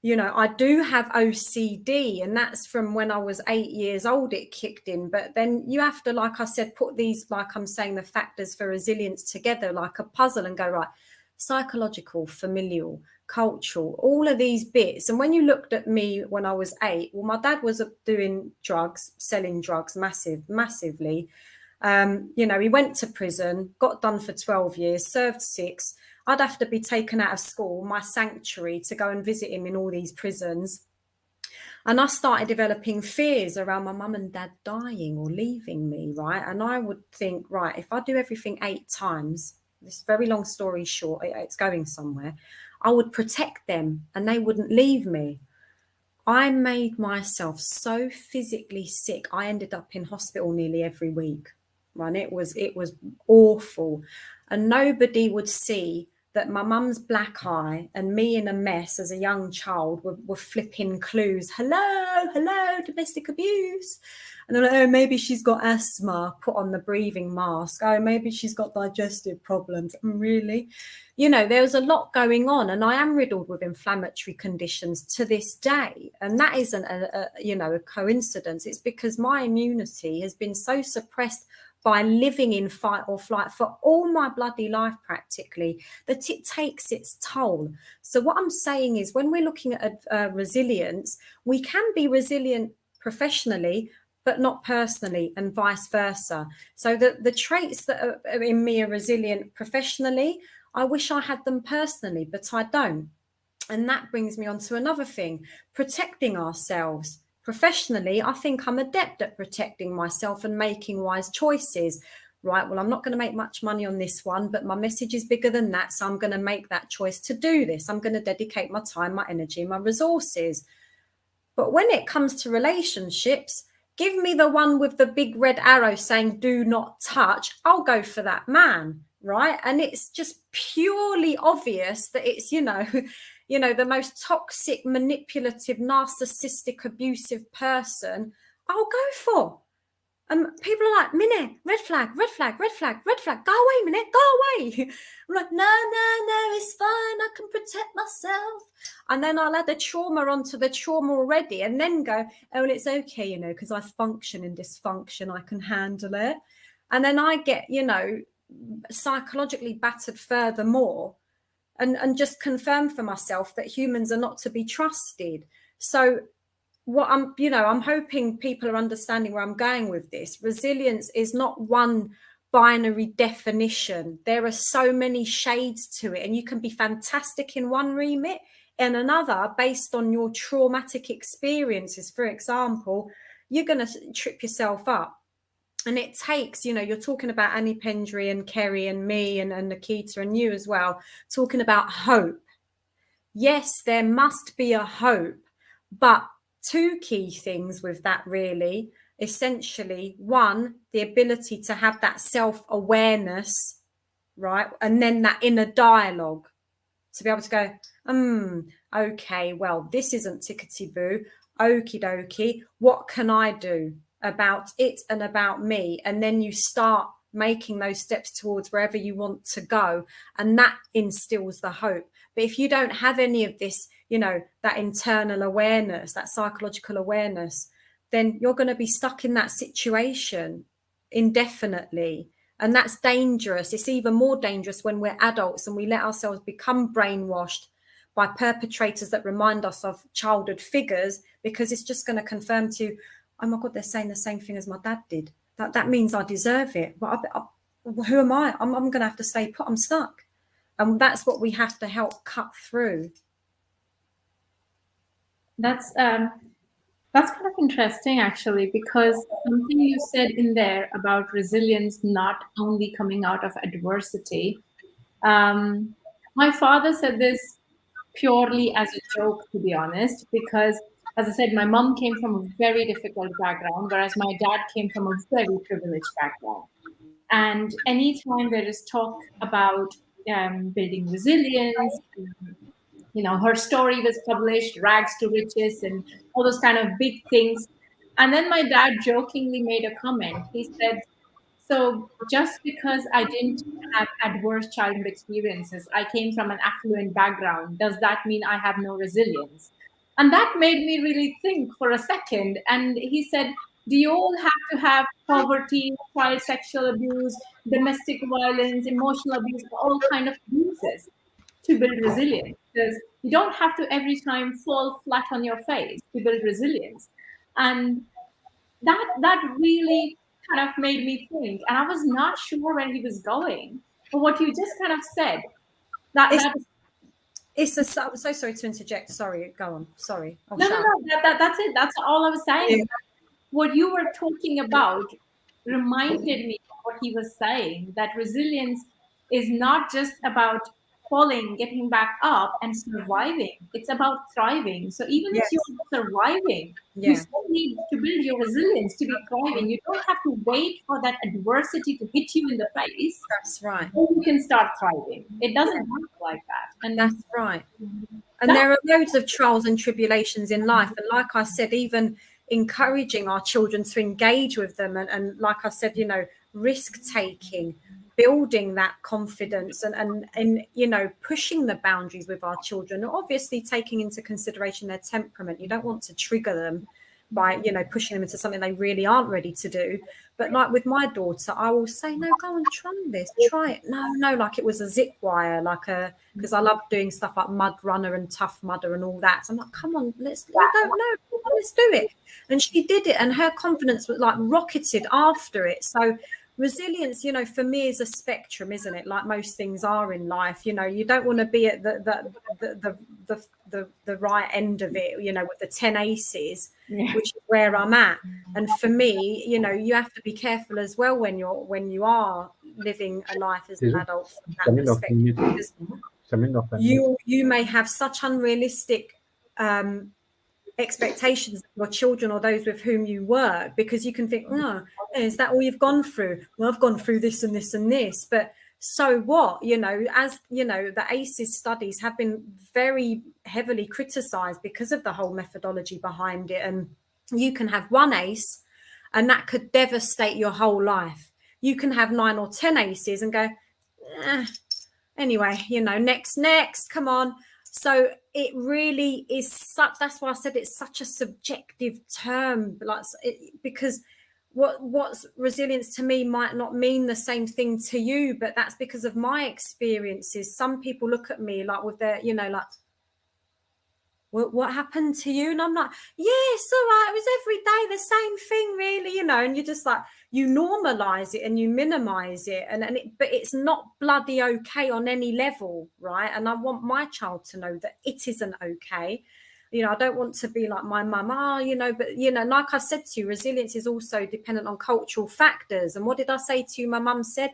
You know, I do have OCD, and that's from when I was 8 years old, it kicked in. But then you have to, like I said, put these, like I'm saying, the factors for resilience together like a puzzle and go, right, psychological, familial, cultural, all of these bits. And when you looked at me when I was 8, well, my dad was doing drugs, selling drugs massively. You know, he went to prison, got done for 12 years, served 6. I'd have to be taken out of school, my sanctuary, to go and visit him in all these prisons. And I started developing fears around my mum and dad dying or leaving me, right? And I would think, right, if I do everything 8 times, this very long story short, it's going somewhere, I would protect them and they wouldn't leave me. I made myself so physically sick. I ended up in hospital nearly every week, right? It was awful. And nobody would see that my mum's black eye and me in a mess as a young child were flipping clues. Hello, domestic abuse. And they're like, oh, maybe she's got asthma, put on the breathing mask. Oh, maybe she's got digestive problems. Really? You know, there was a lot going on, and I am riddled with inflammatory conditions to this day. And that isn't a coincidence. It's because my immunity has been so suppressed by living in fight or flight for all my bloody life practically, that it takes its toll. So what I'm saying is, when we're looking at resilience, we can be resilient professionally, but not personally, and vice versa. So the traits that are in me are resilient professionally. I wish I had them personally, but I don't. And that brings me on to another thing, protecting ourselves. Professionally, I think I'm adept at protecting myself and making wise choices. Right, well, I'm not going to make much money on this one, but my message is bigger than that, so I'm going to make that choice to do this. I'm going to dedicate my time, my energy, my resources. But when it comes to relationships, give me the one with the big red arrow saying do not touch. I'll go for that man, right? And it's just purely obvious that it's, you know, the most toxic, manipulative, narcissistic, abusive person I'll go for. people are like, Minnie, red flag, red flag, red flag, red flag. Go away, Minnie, go away. I'm like, no, it's fine. I can protect myself. And then I'll add the trauma onto the trauma already and then go, oh, well, it's okay, because I function in dysfunction. I can handle it. And then I get, psychologically battered furthermore and just confirm for myself that humans are not to be trusted. So what I'm hoping people are understanding where I'm going with this. Resilience is not one binary definition. There are so many shades to it, and you can be fantastic in one remit and another based on your traumatic experiences. For example, you're going to trip yourself up. And it takes, you're talking about Annie Pendry and Kerry and me and Nikita and you as well, talking about hope. Yes, there must be a hope, but two key things with that really, essentially. One, the ability to have that self-awareness, right? And then that inner dialogue to be able to go, okay, well, this isn't tickety-boo, okie dokie, what can I do about it and about me? And then you start making those steps towards wherever you want to go, and that instills the hope. But if you don't have any of this, that internal awareness, that psychological awareness, then you're going to be stuck in that situation indefinitely. And that's dangerous. It's even more dangerous when we're adults and we let ourselves become brainwashed by perpetrators that remind us of childhood figures, because it's just going to confirm to you, oh my God, they're saying the same thing as my dad did. That means I deserve it. But who am I? I'm going to have to stay put. I'm stuck. And that's what we have to help cut through. That's kind of interesting, actually, because something you said in there about resilience not only coming out of adversity. My father said this purely as a joke, to be honest, because, as I said, my mom came from a very difficult background, whereas my dad came from a very privileged background. And anytime there is talk about building resilience, her story was published, rags to riches, and all those kind of big things. And then my dad jokingly made a comment. He said, so just because I didn't have adverse childhood experiences, I came from an affluent background, does that mean I have no resilience? And that made me really think for a second. And he said, do you all have to have poverty, child sexual abuse, domestic violence, emotional abuse, all kind of abuses to build resilience? Because you don't have to every time fall flat on your face to build resilience. And that really kind of made me think. And I was not sure where he was going. But what you just kind of said, I'm so sorry to interject. Sorry, go on. Sorry. No, that's it. That's all I was saying. Yeah. What you were talking about reminded me of what he was saying, that resilience is not just about falling, getting back up and surviving. It's about thriving. So even if you're surviving, you still need to build your resilience to be thriving. You don't have to wait for that adversity to hit you in the face. That's right. Then you can start thriving. It doesn't work like that. And that's right. And there are loads of trials and tribulations in life. And like I said, even encouraging our children to engage with them and like I said, risk taking, building that confidence and pushing the boundaries with our children, obviously taking into consideration their temperament. You don't want to trigger them by pushing them into something they really aren't ready to do. But like with my daughter, I will say, no, go and try it. No, like it was a zip wire, because I love doing stuff like mud runner and tough mudder and all that. So I'm like, come on, let's do it. And she did it, and her confidence was like rocketed after it. So resilience, for me, is a spectrum, isn't it? Like most things are in life. You don't want to be at the right end of it, with the 10 aces, which is where I'm at. And for me, you have to be careful as well when you are living a life as an adult from that perspective, because you may have such unrealistic expectations of your children or those with whom you work, because you can think, oh, is that all you've gone through? Well, I've gone through this and this and this, but so what? As the ACEs studies have been very heavily criticized because of the whole methodology behind it. And you can have one ACE and that could devastate your whole life. You can have 9 or 10 aces and go, anyway, next, come on. So it really is such, that's why I said it's such a subjective term, because what's resilience to me might not mean the same thing to you, but that's because of my experiences. Some people look at me like with their, like, what happened to you? And I'm like, yeah, it's all right. It was every day the same thing, really, and you're just like, you normalize it and you minimize it. But it's not bloody okay on any level, right? And I want my child to know that it isn't okay. I don't want to be like my mum, but, like I said to you, resilience is also dependent on cultural factors. And what did I say to you? My mum said,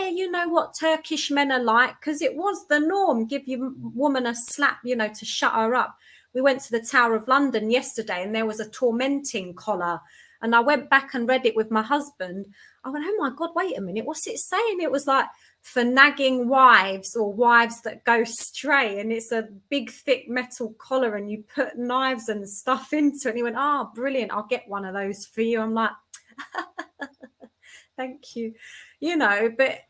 you know what Turkish men are like, because it was the norm. Give your woman a slap, to shut her up. We went to the Tower of London yesterday and there was a tormenting collar. And I went back and read it with my husband. I went, oh my God, wait a minute. What's it saying? It was like, for nagging wives or wives that go stray. And it's a big, thick metal collar and you put knives and stuff into it. And he went, oh, brilliant. I'll get one of those for you. I'm like, thank you. But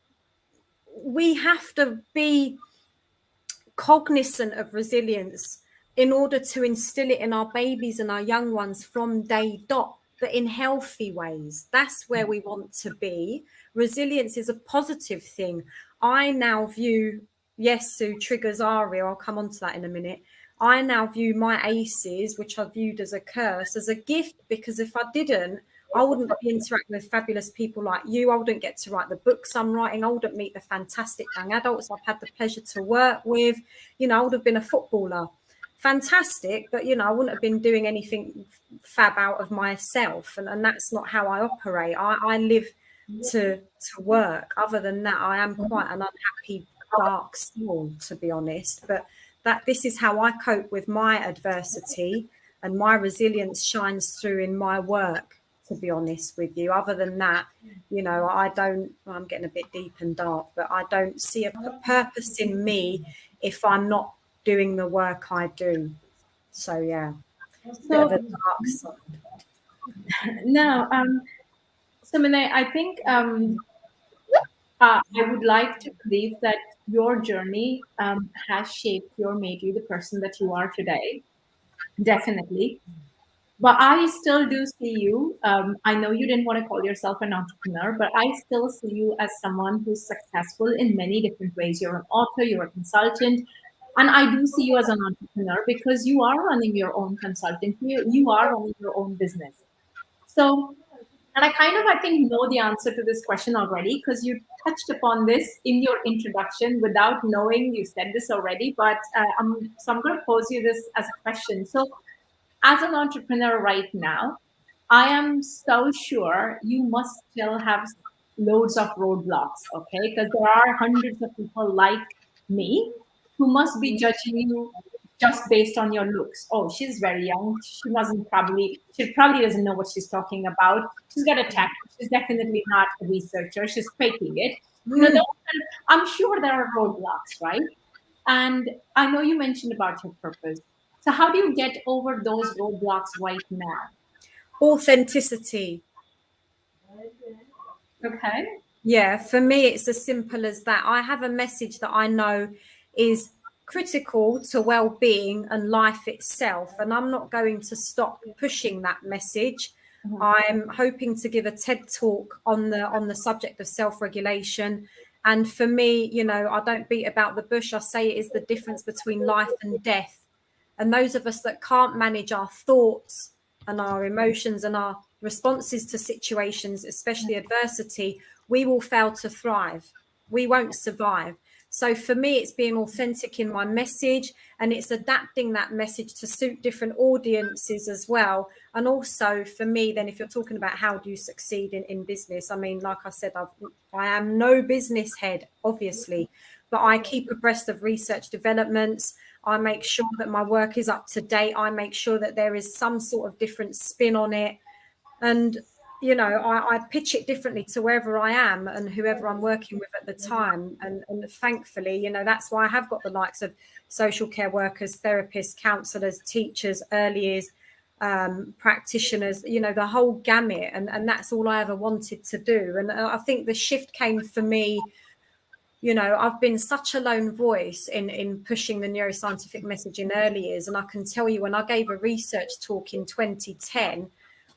we have to be cognizant of resilience in order to instill it in our babies and our young ones from day dot, but in healthy ways. That's where we want to be. Resilience is a positive thing. I now view, yes, Sue, triggers are real. I'll come on to that in a minute. I now view my aces, which I viewed as a curse, as a gift, because if I didn't, I wouldn't be interacting with fabulous people like you. I wouldn't get to write the books I'm writing. I wouldn't meet the fantastic young adults I've had the pleasure to work with. I would have been a footballer. Fantastic, but, I wouldn't have been doing anything fab out of myself. And that's not how I operate. I live to work. Other than that, I am quite an unhappy, dark soul, to be honest. But this is how I cope with my adversity, and my resilience shines through in my work, to be honest with you. Other than that, I'm getting a bit deep and dark, but I don't see a purpose in me if I'm not doing the work I do. So, yeah, so the dark side. Now, so Mine, I think I would like to believe that your journey has shaped you or made you the person that you are today. Definitely. But I still do see you. I know you didn't want to call yourself an entrepreneur, but I still see you as someone who's successful in many different ways. You're an author, you're a consultant, and I do see you as an entrepreneur because you are running your own consulting. You are running your own business. So, and I think, know the answer to this question already because you touched upon this in your introduction without knowing you said this already. But I'm going to pose you this as a question. So, as an entrepreneur right now, I am so sure you must still have loads of roadblocks, okay? Because there are hundreds of people like me who must be judging you just based on your looks. Oh, she's very young. She probably doesn't know what she's talking about. She's got a tattoo. She's definitely not a researcher. She's faking it. I'm sure there are roadblocks, right? And I know you mentioned about your purpose. So how do you get over those roadblocks right now? Authenticity. Okay. Yeah, for me, it's as simple as that. I have a message that I know is critical to well-being and life itself, and I'm not going to stop pushing that message. Mm-hmm. I'm hoping to give a TED talk on the subject of self-regulation. And for me, I don't beat about the bush. I say it is the difference between life and death. And those of us that can't manage our thoughts and our emotions and our responses to situations, especially adversity, we will fail to thrive. We won't survive. So for me, it's being authentic in my message, and it's adapting that message to suit different audiences as well. And also for me, then, if you're talking about how do you succeed in business, I mean, like I said, I am no business head, obviously, but I keep abreast of research developments. I make sure that my work is up to date. I make sure that there is some sort of different spin on it. And, I pitch it differently to wherever I am and whoever I'm working with at the time. And thankfully, that's why I have got the likes of social care workers, therapists, counsellors, teachers, early years. practitioners, you know, the whole gamut, and that's all I ever wanted to do. And I think the shift came for me, you know, I've been such a lone voice in pushing the neuroscientific message in early years, and I can tell you, when I gave a research talk in 2010,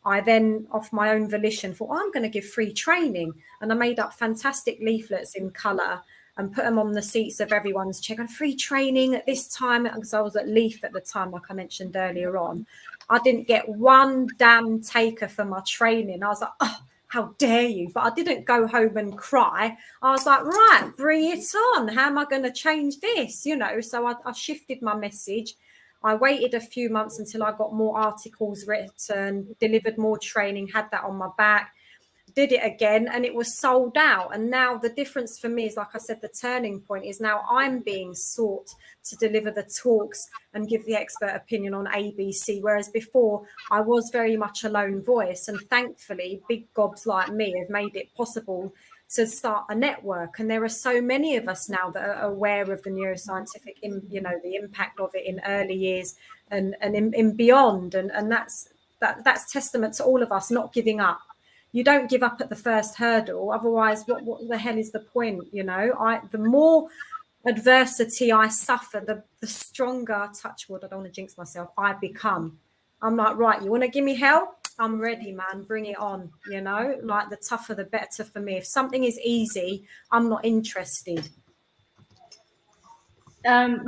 I then, off my own volition, thought, I'm going to give free training, and I made up fantastic leaflets in colour and put them on the seats of everyone's chair. Free training at this time, because I was at Leaf at the time, like I mentioned earlier on. I didn't get one damn taker for my training. I was like, oh, how dare you? But I didn't go home and cry. I was like, right, bring it on. How am I going to change this? You know, so I shifted my message. I waited a few months until I got more articles written, delivered more training, had that on my back, did it again, and it was sold out. And now the difference for me is, like I said, the turning point is now I'm being sought to deliver the talks and give the expert opinion on ABC, whereas before I was very much a lone voice. And thankfully, big gobs like me have made it possible to start a network. And there are so many of us now that are aware of the neuroscientific, you know, the impact of it in early years and in beyond. And that's testament to all of us not giving up. You don't give up at the first hurdle. Otherwise, what the hell is the point? You know, the more adversity I suffer, the stronger, touch wood, I don't want to jinx myself, I become. I'm like, right, you want to give me hell? I'm ready, man. Bring it on. You know, like the tougher, the better for me. If something is easy, I'm not interested. Mine,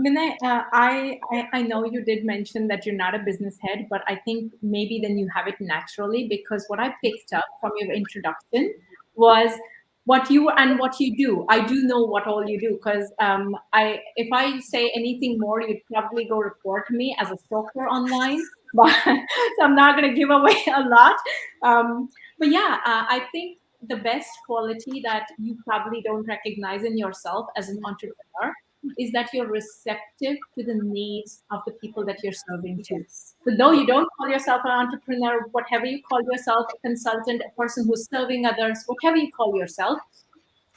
I know you did mention that you're not a business head, but I think maybe then you have it naturally, because what I picked up from your introduction was what you do. I do know what all you do, because if I say anything more, you'd probably go report me as a stalker online. But so I'm not going to give away a lot. But yeah, I think the best quality that you probably don't recognize in yourself as an entrepreneur is that you're receptive to the needs of the people that you're serving to. So though you don't call yourself an entrepreneur, whatever you call yourself, a consultant, a person who's serving others, whatever you call yourself,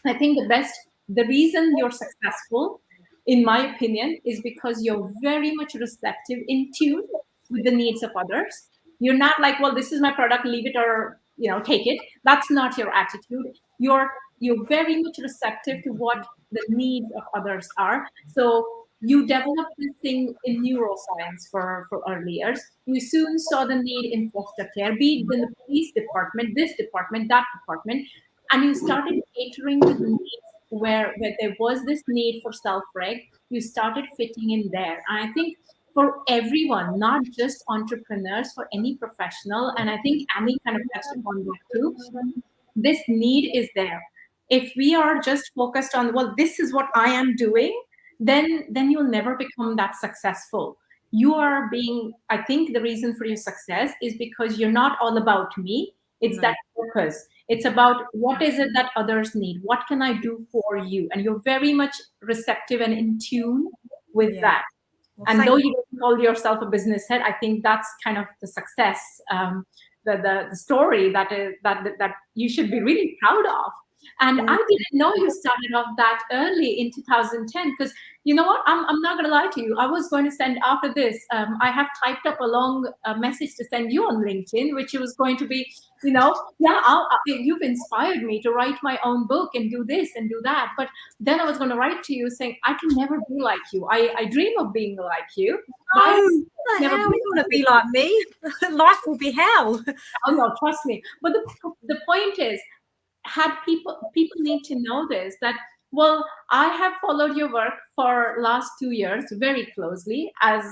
I think the reason you're successful, in my opinion, is because you're very much receptive, in tune with the needs of others. You're not like, well, this is my product, leave it, or, you know, take it. That's not your attitude. You're very much receptive to what the needs of others are. So you developed this thing in neuroscience for early years. You soon saw the need in foster care, be it in the police department, this department, that department, and you started catering to the needs where there was this need for self-reg. You started fitting in there. And I think for everyone, not just entrepreneurs, for any professional, and I think Annie kind of touched upon that too, this need is there. If we are just focused on, well, this is what I am doing, then you'll never become that successful. You are being, I think the reason for your success is because you're not all about me. It's that focus. It's about what is it that others need? What can I do for you? And you're very much receptive and in tune with that. Well, and though you don't call yourself a business head, I think that's kind of the success, the story that you should be really proud of. And I didn't know you started off that early in 2010, because you know what? I'm not going to lie to you. I was going to send after this. I have typed up a long message to send you on LinkedIn, which was going to be, you know, you've inspired me to write my own book and do this and do that. But then I was going to write to you saying, I can never be like you. I dream of being like you. Oh, never want to be like me. Life will be hell. Oh no, trust me. But the point is, people need to know this, that, well, I have followed your work for last 2 years very closely, as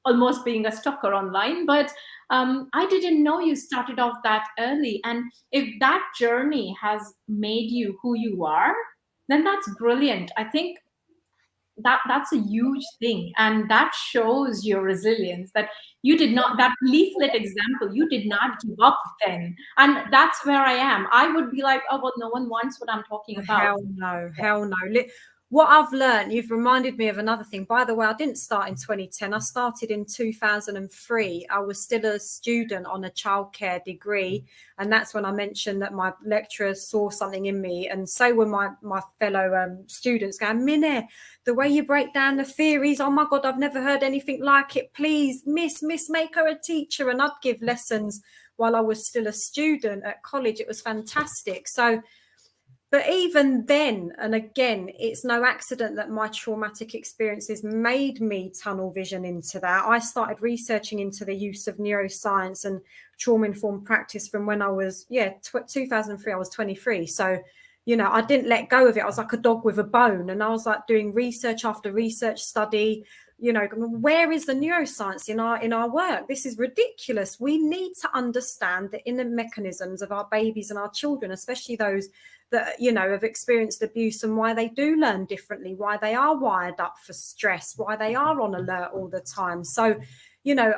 almost being a stalker online, but I didn't know you started off that early. And if that journey has made you who you are, then that's brilliant. I think that's a huge thing, and that shows your resilience, that you did not, that leaflet example, you did not give up then. And that's where I am. I would be like, oh, well, no one wants what I'm talking about. Hell no. what I've learned, you've reminded me of another thing. By the way, I didn't start in 2010. I started in 2003. I was still a student on a childcare degree. And that's when I mentioned that my lecturers saw something in me. And so were my fellow students going, Mine, the way you break down the theories, oh my God, I've never heard anything like it. Please, miss, make her a teacher. And I'd give lessons while I was still a student at college. It was fantastic. So, but even then, and again, it's no accident that my traumatic experiences made me tunnel vision into that. I started researching into the use of neuroscience and trauma-informed practice from when I was, 2003, I was 23. So, you know, I didn't let go of it. I was like a dog with a bone. And I was like doing research after research study, you know, where is the neuroscience in our work? This is ridiculous. We need to understand the inner mechanisms of our babies and our children, especially those that, you know, have experienced abuse, and why they do learn differently, why they are wired up for stress, why they are on alert all the time. So, you know,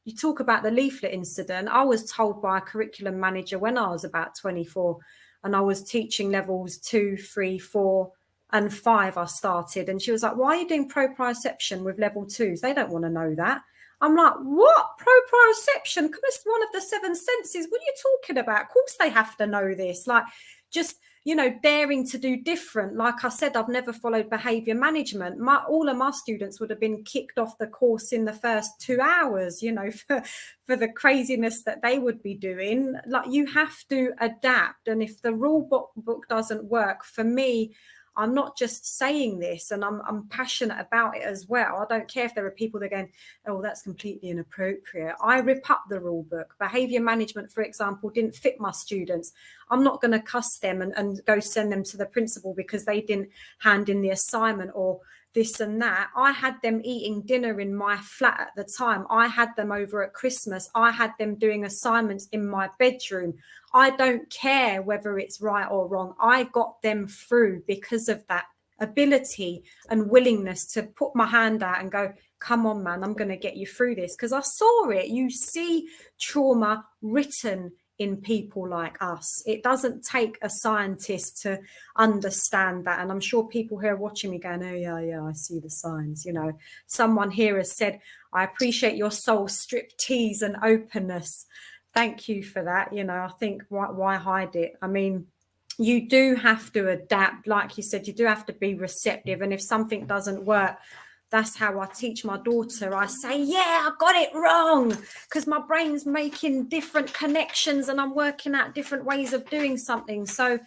you talk about the leaflet incident. I was told by a curriculum manager when I was about 24, and I was teaching levels 2, 3, 4 and 5 I started. And she was like, why are you doing proprioception with level 2s? They don't want to know that. I'm like, what? Proprioception? It's one of the 7 senses. What are you talking about? Of course they have to know this. Like, just, you know, daring to do different. Like I said, I've never followed behavior management. All of my students would have been kicked off the course in the first 2 hours, you know, for the craziness that they would be doing. Like, you have to adapt. And if the rule book doesn't work, for me, I'm not just saying this, and I'm passionate about it as well. I don't care if there are people that are going, oh, that's completely inappropriate. I rip up the rule book. Behavior management, for example, didn't fit my students. I'm not going to cuss them and go send them to the principal because they didn't hand in the assignment or this and that. I had them eating dinner in my flat at the time. I had them over at Christmas. I had them doing assignments in my bedroom. I don't care whether it's right or wrong. I got them through because of that ability and willingness to put my hand out and go, come on, man, I'm going to get you through this. Because I saw it. You see trauma written in people like us. It doesn't take a scientist to understand that. And I'm sure people here watching me going, oh, yeah, I see the signs. You know, someone here has said, I appreciate your soul striptease and openness. Thank you for that. You know, I think why hide it? I mean, you do have to adapt. Like you said, you do have to be receptive. And if something doesn't work, that's how I teach my daughter. I say, yeah, I got it wrong, because my brain's making different connections and I'm working out different ways of doing something. So,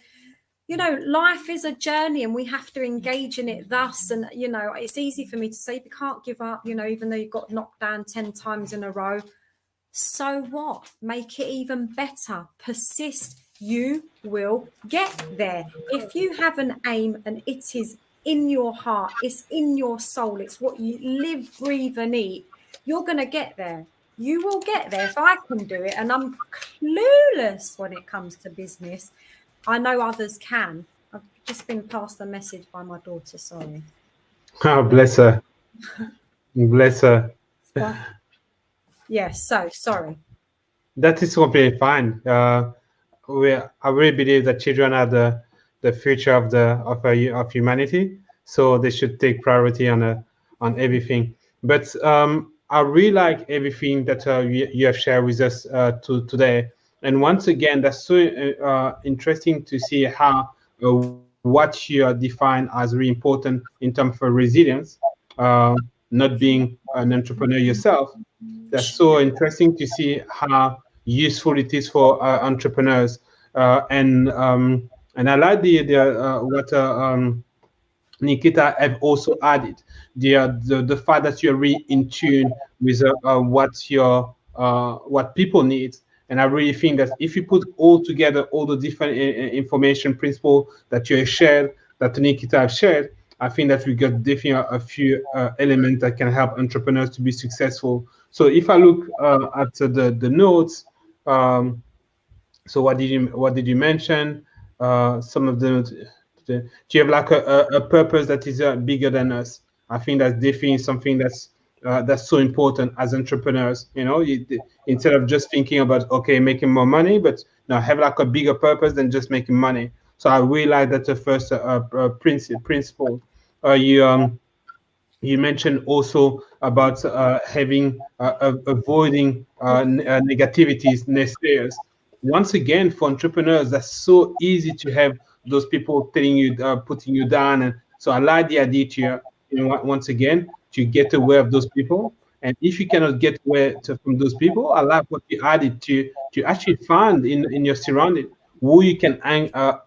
you know, life is a journey and we have to engage in it thus. And, you know, it's easy for me to say, you can't give up, you know, even though you got knocked down 10 times in a row. So what? Make it even better. Persist. You will get there. If you have an aim and it is in your heart, it's in your soul, it's what you live, breathe and eat, you're going to get there. You will get there. If I can do it, and I'm clueless when it comes to business, I know others can. I've just been passed a message by my daughter, sorry. Oh, bless her. Bless her. Yes, so sorry. That is completely fine. I really believe that children are the future of humanity, so they should take priority on everything. But I really like everything that you have shared with us today. And once again, that's so interesting to see how what you define as really important in terms of resilience. Not being an entrepreneur yourself, that's so interesting to see how useful it is for entrepreneurs. And I like what Nikita have also added, the fact that you're really in tune with what people need. And I really think that if you put all together all the different information principles that you have shared, that Nikita have shared, I think that we got definitely a few elements that can help entrepreneurs to be successful. So if I look at the notes, so what did you mention? Some of them. Do you have like a purpose that is bigger than us? I think that's definitely something that's so important as entrepreneurs. You know, instead of just thinking about making more money, but now have like a bigger purpose than just making money. So I really like that the first principle. You mentioned also about avoiding negativities, naysayers. Once again, for entrepreneurs, that's so easy to have those people telling you, putting you down. And so I like the idea to, once again, to get aware of those people. And if you cannot get away from those people, I like what you added to actually find in your surrounding who you can hang on,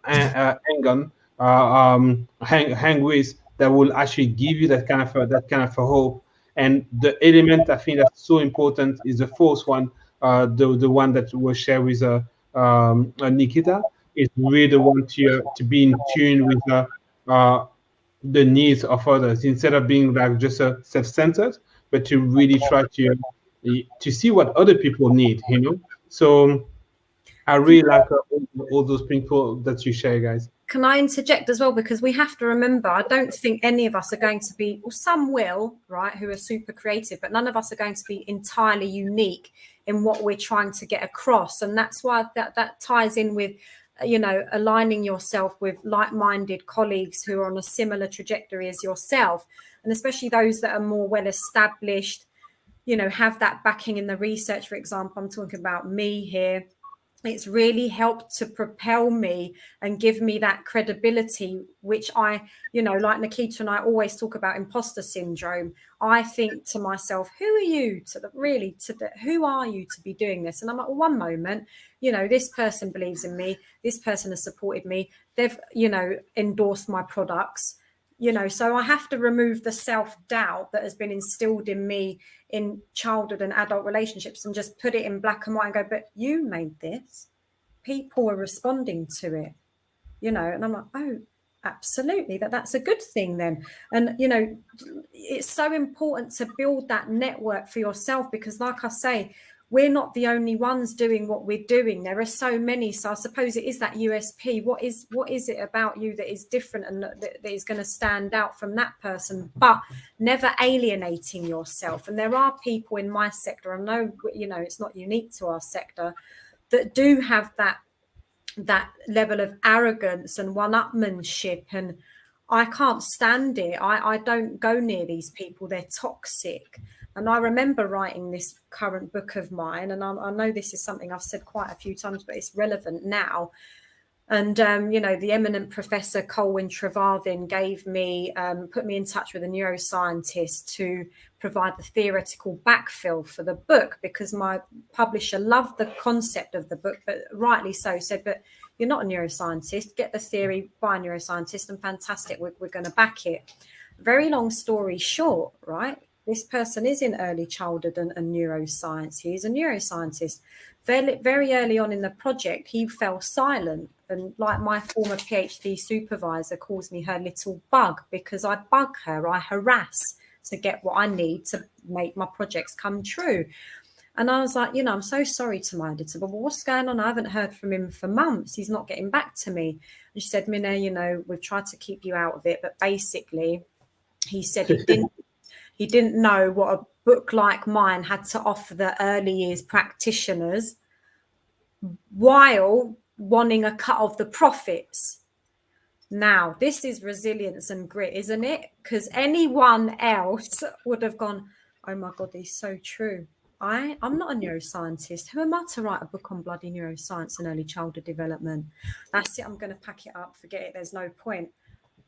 hang with, that will actually give you that kind of a hope. And the element I think that's so important is the fourth one, the one that was shared with Nikita, is really the one to be in tune with uh, the needs of others instead of being like just a self-centered, but to really try to see what other people need. So I really like all those people that you share, guys. Can I interject as well? Because we have to remember, I don't think any of us are going to be, well, some will, right, who are super creative, but none of us are going to be entirely unique in what we're trying to get across. And that's why that ties in with, aligning yourself with like-minded colleagues who are on a similar trajectory as yourself. And especially those that are more well-established, have that backing in the research. For example, I'm talking about me here. It's really helped to propel me and give me that credibility, which I, like Nikita and I always talk about imposter syndrome. I think to myself, who are you who are you to be doing this? And I'm like, well, one moment, this person believes in me. This person has supported me. They've, endorsed my products. So I have to remove the self-doubt that has been instilled in me in childhood and adult relationships and just put it in black and white and go, but you made this. People are responding to it, and I'm like, oh, absolutely, that's a good thing then. And, it's so important to build that network for yourself because, like I say, we're not the only ones doing what we're doing. There are so many. So I suppose it is that USP. What is it about you that is different and that is going to stand out from that person, but never alienating yourself? And there are people in my sector, I know, it's not unique to our sector, that do have that level of arrogance and one-upmanship, and I can't stand it. I don't go near these people. They're toxic. And I remember writing this current book of mine, and I know this is something I've said quite a few times, but it's relevant now. And, the eminent Professor Colwyn Trevarthen put me in touch with a neuroscientist to provide the theoretical backfill for the book, because my publisher loved the concept of the book, but rightly so said, but you're not a neuroscientist, get the theory by a neuroscientist and fantastic, we're going to back it. Very long story short, right? This person is in early childhood and neuroscience. He is a neuroscientist. Very early on in the project, he fell silent. And like my former PhD supervisor calls me her little bug, because I bug her, I harass to get what I need to make my projects come true. And I was like, I'm so sorry to my editor, but what's going on? I haven't heard from him for months. He's not getting back to me. And she said, Minna, we've tried to keep you out of it, but basically he said he didn't know what a book like mine had to offer the early years practitioners while wanting a cut of the profits. Now, this is resilience and grit, isn't it? Because anyone else would have gone, oh my God, he's so true. I'm not a neuroscientist. Who am I to write a book on bloody neuroscience and early childhood development? That's it. I'm going to pack it up. Forget it. There's no point.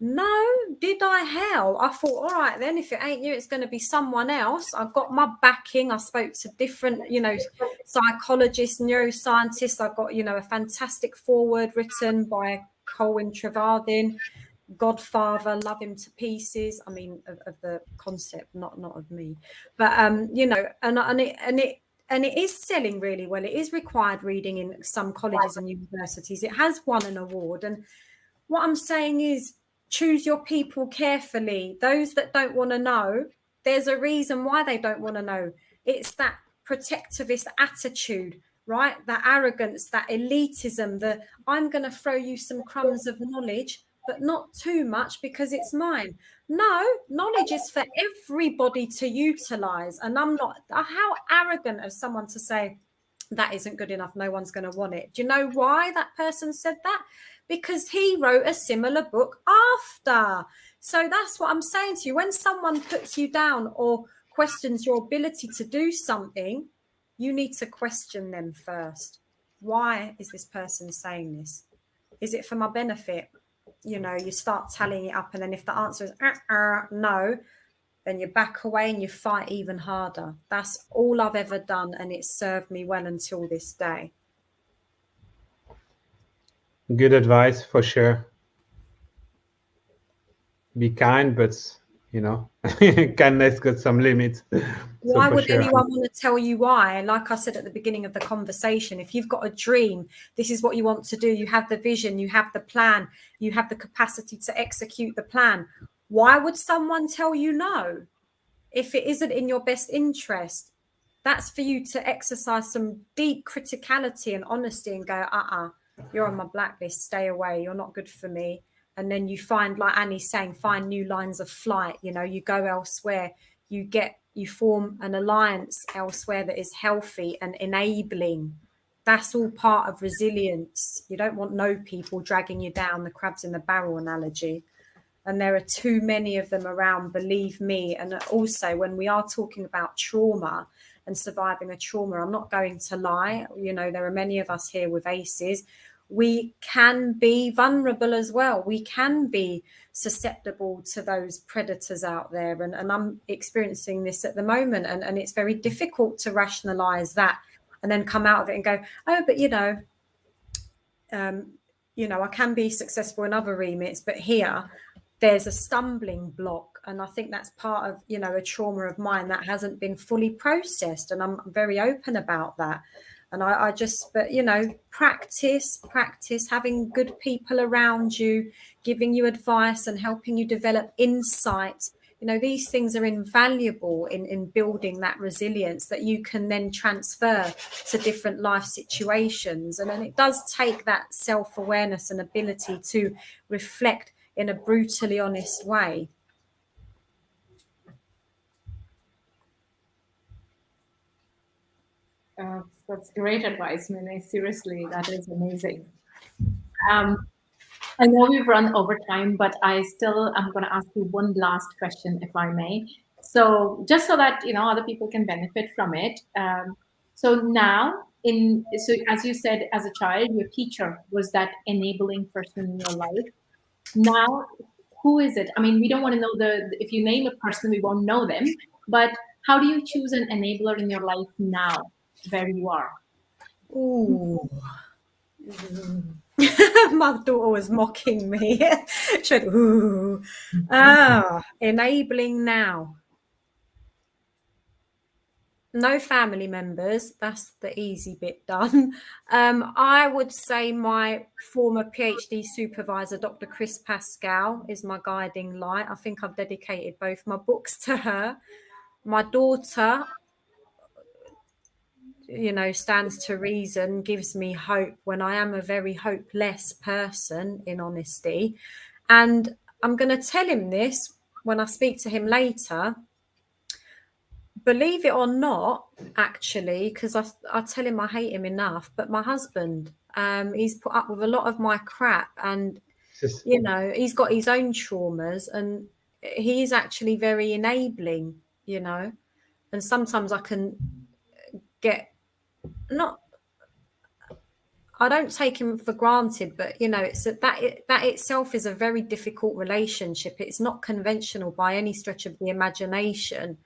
No, did I? Hell, I thought, all right, then if it ain't you, it's going to be someone else. I've got my backing. I spoke to different, psychologists, neuroscientists. I've got, a fantastic foreword written by Colwyn Trevarthen, Godfather, love him to pieces. I mean, of the concept, not of me, but and it is selling really well. It is required reading in some colleges and universities. It has won an award, and what I'm saying is, choose your people carefully. Those that don't want to know, there's a reason why they don't want to know. It's that protectivist attitude, right? That arrogance, that elitism, I'm going to throw you some crumbs of knowledge, but not too much because it's mine. No, knowledge is for everybody to utilize. And I'm not, how arrogant of someone to say, that isn't good enough, no one's going to want it. Do you know why that person said that? Because he wrote a similar book after. So that's what I'm saying to you. When someone puts you down or questions your ability to do something, you need to question them first. Why is this person saying this? Is it for my benefit? You know, you start tallying it up, and then if the answer is no, then you back away and you fight even harder. That's all I've ever done, and it's served me well until this day. Good advice for sure. Be kind, but you know, kindness got some limits. Why would anyone want to tell you why? Like I said at the beginning of the conversation, if you've got a dream, this is what you want to do, you have the vision, you have the plan, you have the capacity to execute the plan. Why would someone tell you no if it isn't in your best interest? That's for you to exercise some deep criticality and honesty and go, you're on my blacklist, stay away, you're not good for me. And then you find, like Annie's saying, find new lines of flight. You know, you go elsewhere, you form an alliance elsewhere that is healthy and enabling. That's all part of resilience. You don't want no people dragging you down, the crabs in the barrel analogy. And there are too many of them around, believe me. And also, when we are talking about trauma and surviving a trauma, I'm not going to lie. You know, there are many of us here with ACEs. We can be vulnerable as well. We can be susceptible to those predators out there. And I'm experiencing this at the moment. And it's very difficult to rationalize that and then come out of it and go, oh, but I can be successful in other remits, but here there's a stumbling block. And I think that's part of, a trauma of mine that hasn't been fully processed. And I'm very open about that. And practice, having good people around you, giving you advice and helping you develop insight. These things are invaluable in building that resilience that you can then transfer to different life situations. And then it does take that self-awareness and ability to reflect in a brutally honest way. That's great advice, Mine. Seriously, that is amazing. I know we've run over time, but I'm going to ask you one last question, if I may. So just so that, other people can benefit from it. So as you said, as a child, your teacher was that enabling person in your life. Now, who is it? I mean, we don't want to know if you name a person, we won't know them. But how do you choose an enabler in your life now, where you are? Ooh. My daughter was mocking me. She went, ooh. Enabling now. No family members. That's the easy bit done. I would say my former PhD supervisor, Dr. Chris Pascal, is my guiding light. I think I've dedicated both my books to her. My daughter, stands to reason, gives me hope when I am a very hopeless person, in honesty. And I'm going to tell him this when I speak to him later. Believe it or not, actually, because I tell him I hate him enough, but my husband, he's put up with a lot of my crap, and he's got his own traumas, and he's actually very enabling, and sometimes I can I don't take him for granted, but it's that itself is a very difficult relationship. It's not conventional by any stretch of the imagination,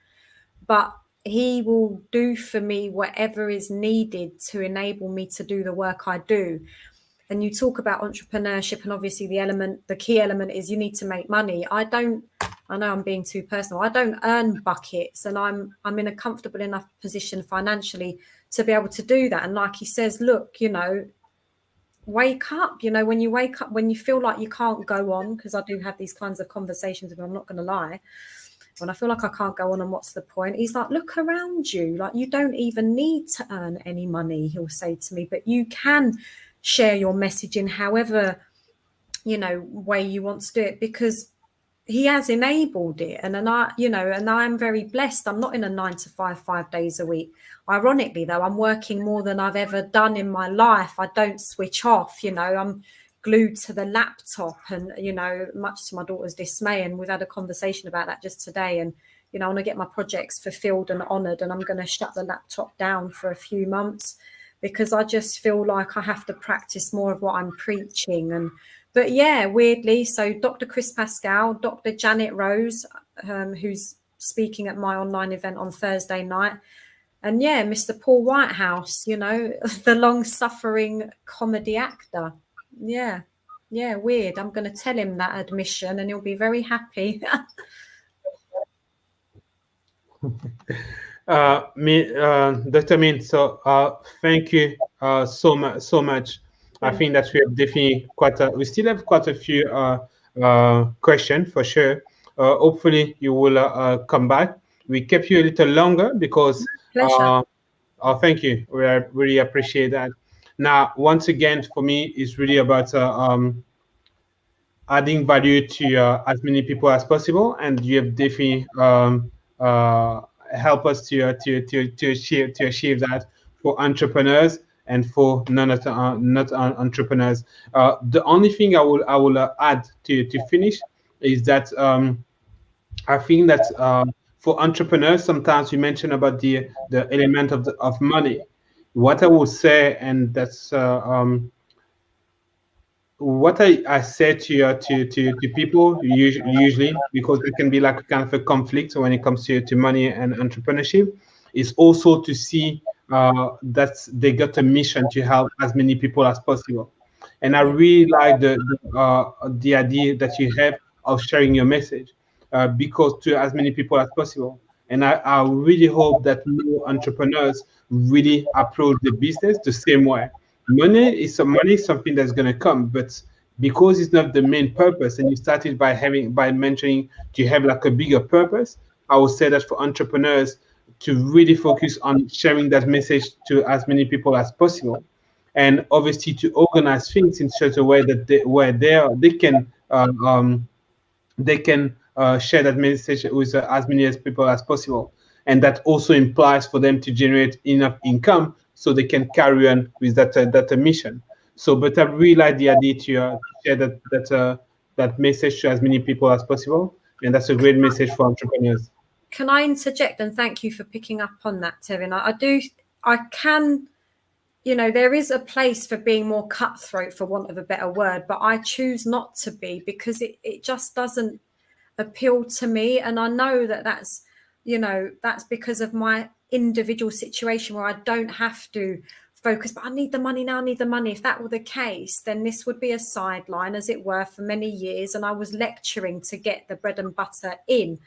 but he will do for me whatever is needed to enable me to do the work I do. And you talk about entrepreneurship, and obviously the key element is you need to make money. I know I'm being too personal. I don't earn buckets, and I'm in a comfortable enough position financially to be able to do that. And like he says, look, wake up, when you wake up, when you feel like you can't go on, because I do have these kinds of conversations, and I'm not going to lie, when I feel like I can't go on and what's the point, he's like, look around you, like you don't even need to earn any money, he'll say to me, but you can share your message in however, way you want to do it, because he has enabled it, and I, you know, and I'm very blessed. I'm not in a 9 to 5, 5 days a week. Ironically, though, I'm working more than I've ever done in my life. I don't switch off. You know, I'm glued to the laptop, and you know, much to my daughter's dismay. And we've had a conversation about that just today. And you know, I want to get my projects fulfilled and honoured, and I'm going to shut the laptop down for a few months because I just feel like I have to practice more of what I'm preaching. And but yeah, weirdly, so Dr. Chris Pascal, Dr. Janet Rose, who's speaking at my online event on Thursday night, and yeah, Mr. Paul Whitehouse, you know, the long-suffering comedy actor. Yeah, weird. I'm going to tell him that admission, and he'll be very happy. Dr. Min, so thank you so much. I think that we have definitely we still have quite a few questions for sure. Hopefully you will come back. We kept you a little longer because thank you. We really appreciate that. Now, once again, for me, it's really about adding value to as many people as possible, and you have definitely help us to achieve that for entrepreneurs and for not entrepreneurs. The only thing I will add to finish is that I think that for entrepreneurs, sometimes you mention about the element of money. What I will say, and that's what I say to people usually, because it can be like kind of a conflict when it comes to money and entrepreneurship, is also to see that they got a mission to help as many people as possible. And I really like the idea that you have of sharing your message because to as many people as possible. And I really hope that more entrepreneurs really approach the business the same way. Money is something that's going to come, but because it's not the main purpose, and you started by mentioning to have like a bigger purpose, I would say that for entrepreneurs to really focus on sharing that message to as many people as possible, and obviously to organize things in such a way that they can share that message with as many as people as possible, and that also implies for them to generate enough income so they can carry on with that mission. So, but I really like the idea to share that message to as many people as possible, and that's a great message for entrepreneurs. Can I interject, and thank you for picking up on that, Tevin? I can, you know, there is a place for being more cutthroat, for want of a better word, but I choose not to be because it just doesn't appeal to me. And I know that that's, you know, that's because of my individual situation where I don't have to focus, but I need the money now, I need the money. If that were the case, then this would be a sideline, as it were, for many years. And I was lecturing to get the bread and butter in.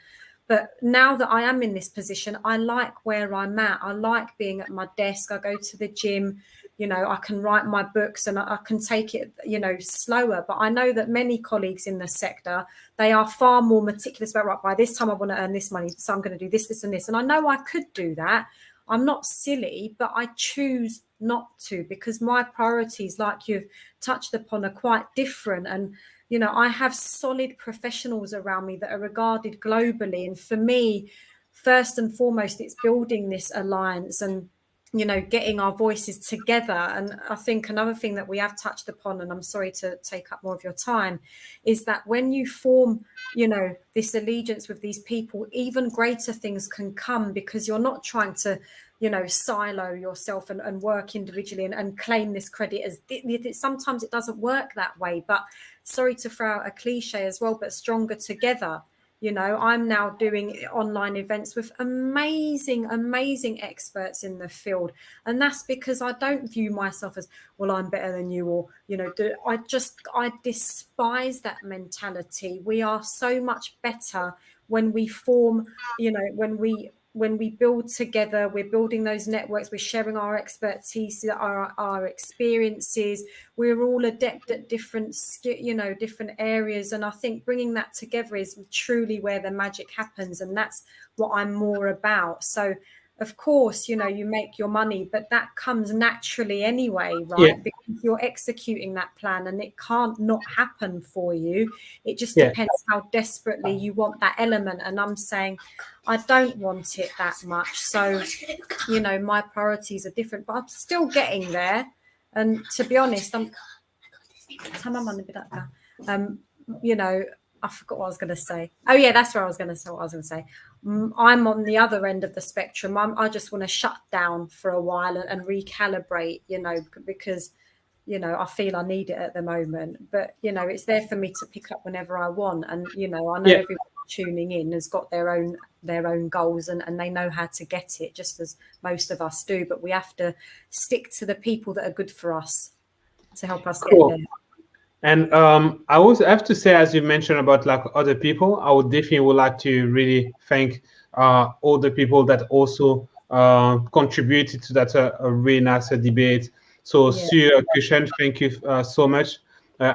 But now that I am in this position, I like where I'm at. I like being at my desk. I go to the gym, you know, I can write my books and I can take it, you know, slower. But I know that many colleagues in the sector, they are far more meticulous about, right, by this time I want to earn this money, so I'm going to do this, this and this. And I know I could do that. I'm not silly, but I choose not to because my priorities, like you've touched upon, are quite different. And you know, I have solid professionals around me that are regarded globally. And for me, first and foremost, it's building this alliance and, you know, getting our voices together. And I think another thing that we have touched upon, and I'm sorry to take up more of your time, is that when you form, you know, this allegiance with these people, even greater things can come because you're not trying to, you know, silo yourself and work individually and claim this credit as sometimes it doesn't work that way. But sorry to throw out a cliche as well, but stronger together. You know, I'm now doing online events with amazing experts in the field. And that's because I don't view myself as, well, I'm better than you, or, you know, I despise that mentality. We are so much better when we form, you know, when we build together, we're building those networks, we're sharing our expertise, our experiences. We're all adept at different areas. And I think bringing that together is truly where the magic happens. And that's what I'm more about. So of course, you know, you make your money, but that comes naturally anyway, right? Because you're executing that plan and it can't not happen for you. It just depends how desperately you want that element. And I'm saying, I don't want it that much. So, you know, my priorities are different, but I'm still getting there. And to be honest, you know, I forgot what I was going to say. Oh yeah, that's what I was going to say. I'm on the other end of the spectrum. I just want to shut down for a while and recalibrate, you know, because, you know, I feel I need it at the moment. But, you know, it's there for me to pick up whenever I want. And, you know, I know everyone tuning in has got their own goals and they know how to get it, just as most of us do. But we have to stick to the people that are good for us to help us get there. And I also have to say, as you mentioned about like other people, I would like to really thank all the people that also contributed to that a really nice debate. So Sue Cushion, thank you so much.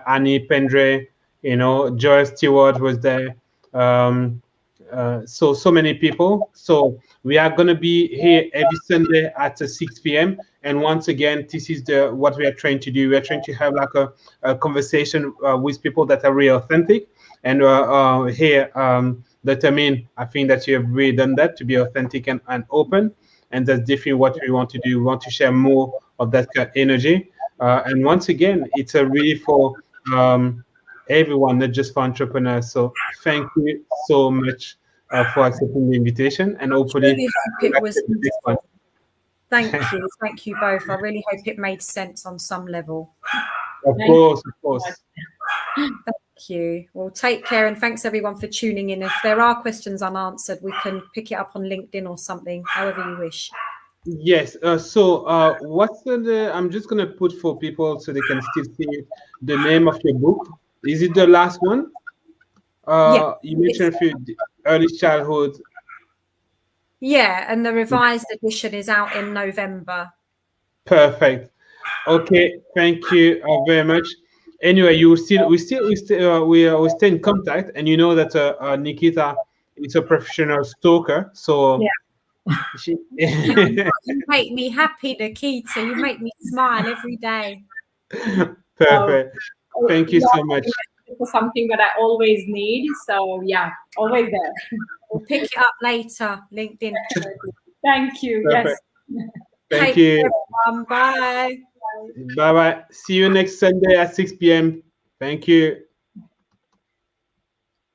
Annie Pendre, you know, Joyce Stewart was there. So many people. So we are going to be here every Sunday at 6 p.m. And once again, this is what we are trying to do. We are trying to have like a conversation with people that are really authentic. And here, I think that you have really done that, to be authentic and open. And that's definitely what we want to do. We want to share more of that kind of energy. And once again, it's really for everyone, not just for entrepreneurs. So thank you so much for accepting the invitation, and hopefully it was thank you both. I really hope it made sense on some level. Of course. Thank you. Well, take care, and thanks everyone for tuning in. If there are questions unanswered, we can pick it up on LinkedIn or something, however you wish. Yes. So what's I'm just going to put for people so they can still see the name of your book. Is it the last one? You mentioned a few early childhood. Yeah, and the revised edition is out in November. Perfect. Okay, thank you very much. Anyway, we stay in contact, and you know that Nikita is a professional stalker. So you make me happy, Nikita. You make me smile every day. Perfect. Thank you so much. It's something that I always need. So yeah, always there. We'll pick it up later. LinkedIn. Thank you. Perfect. Yes. Thank you. Everyone. Bye. Bye. See you next Sunday at 6 p.m. Thank you.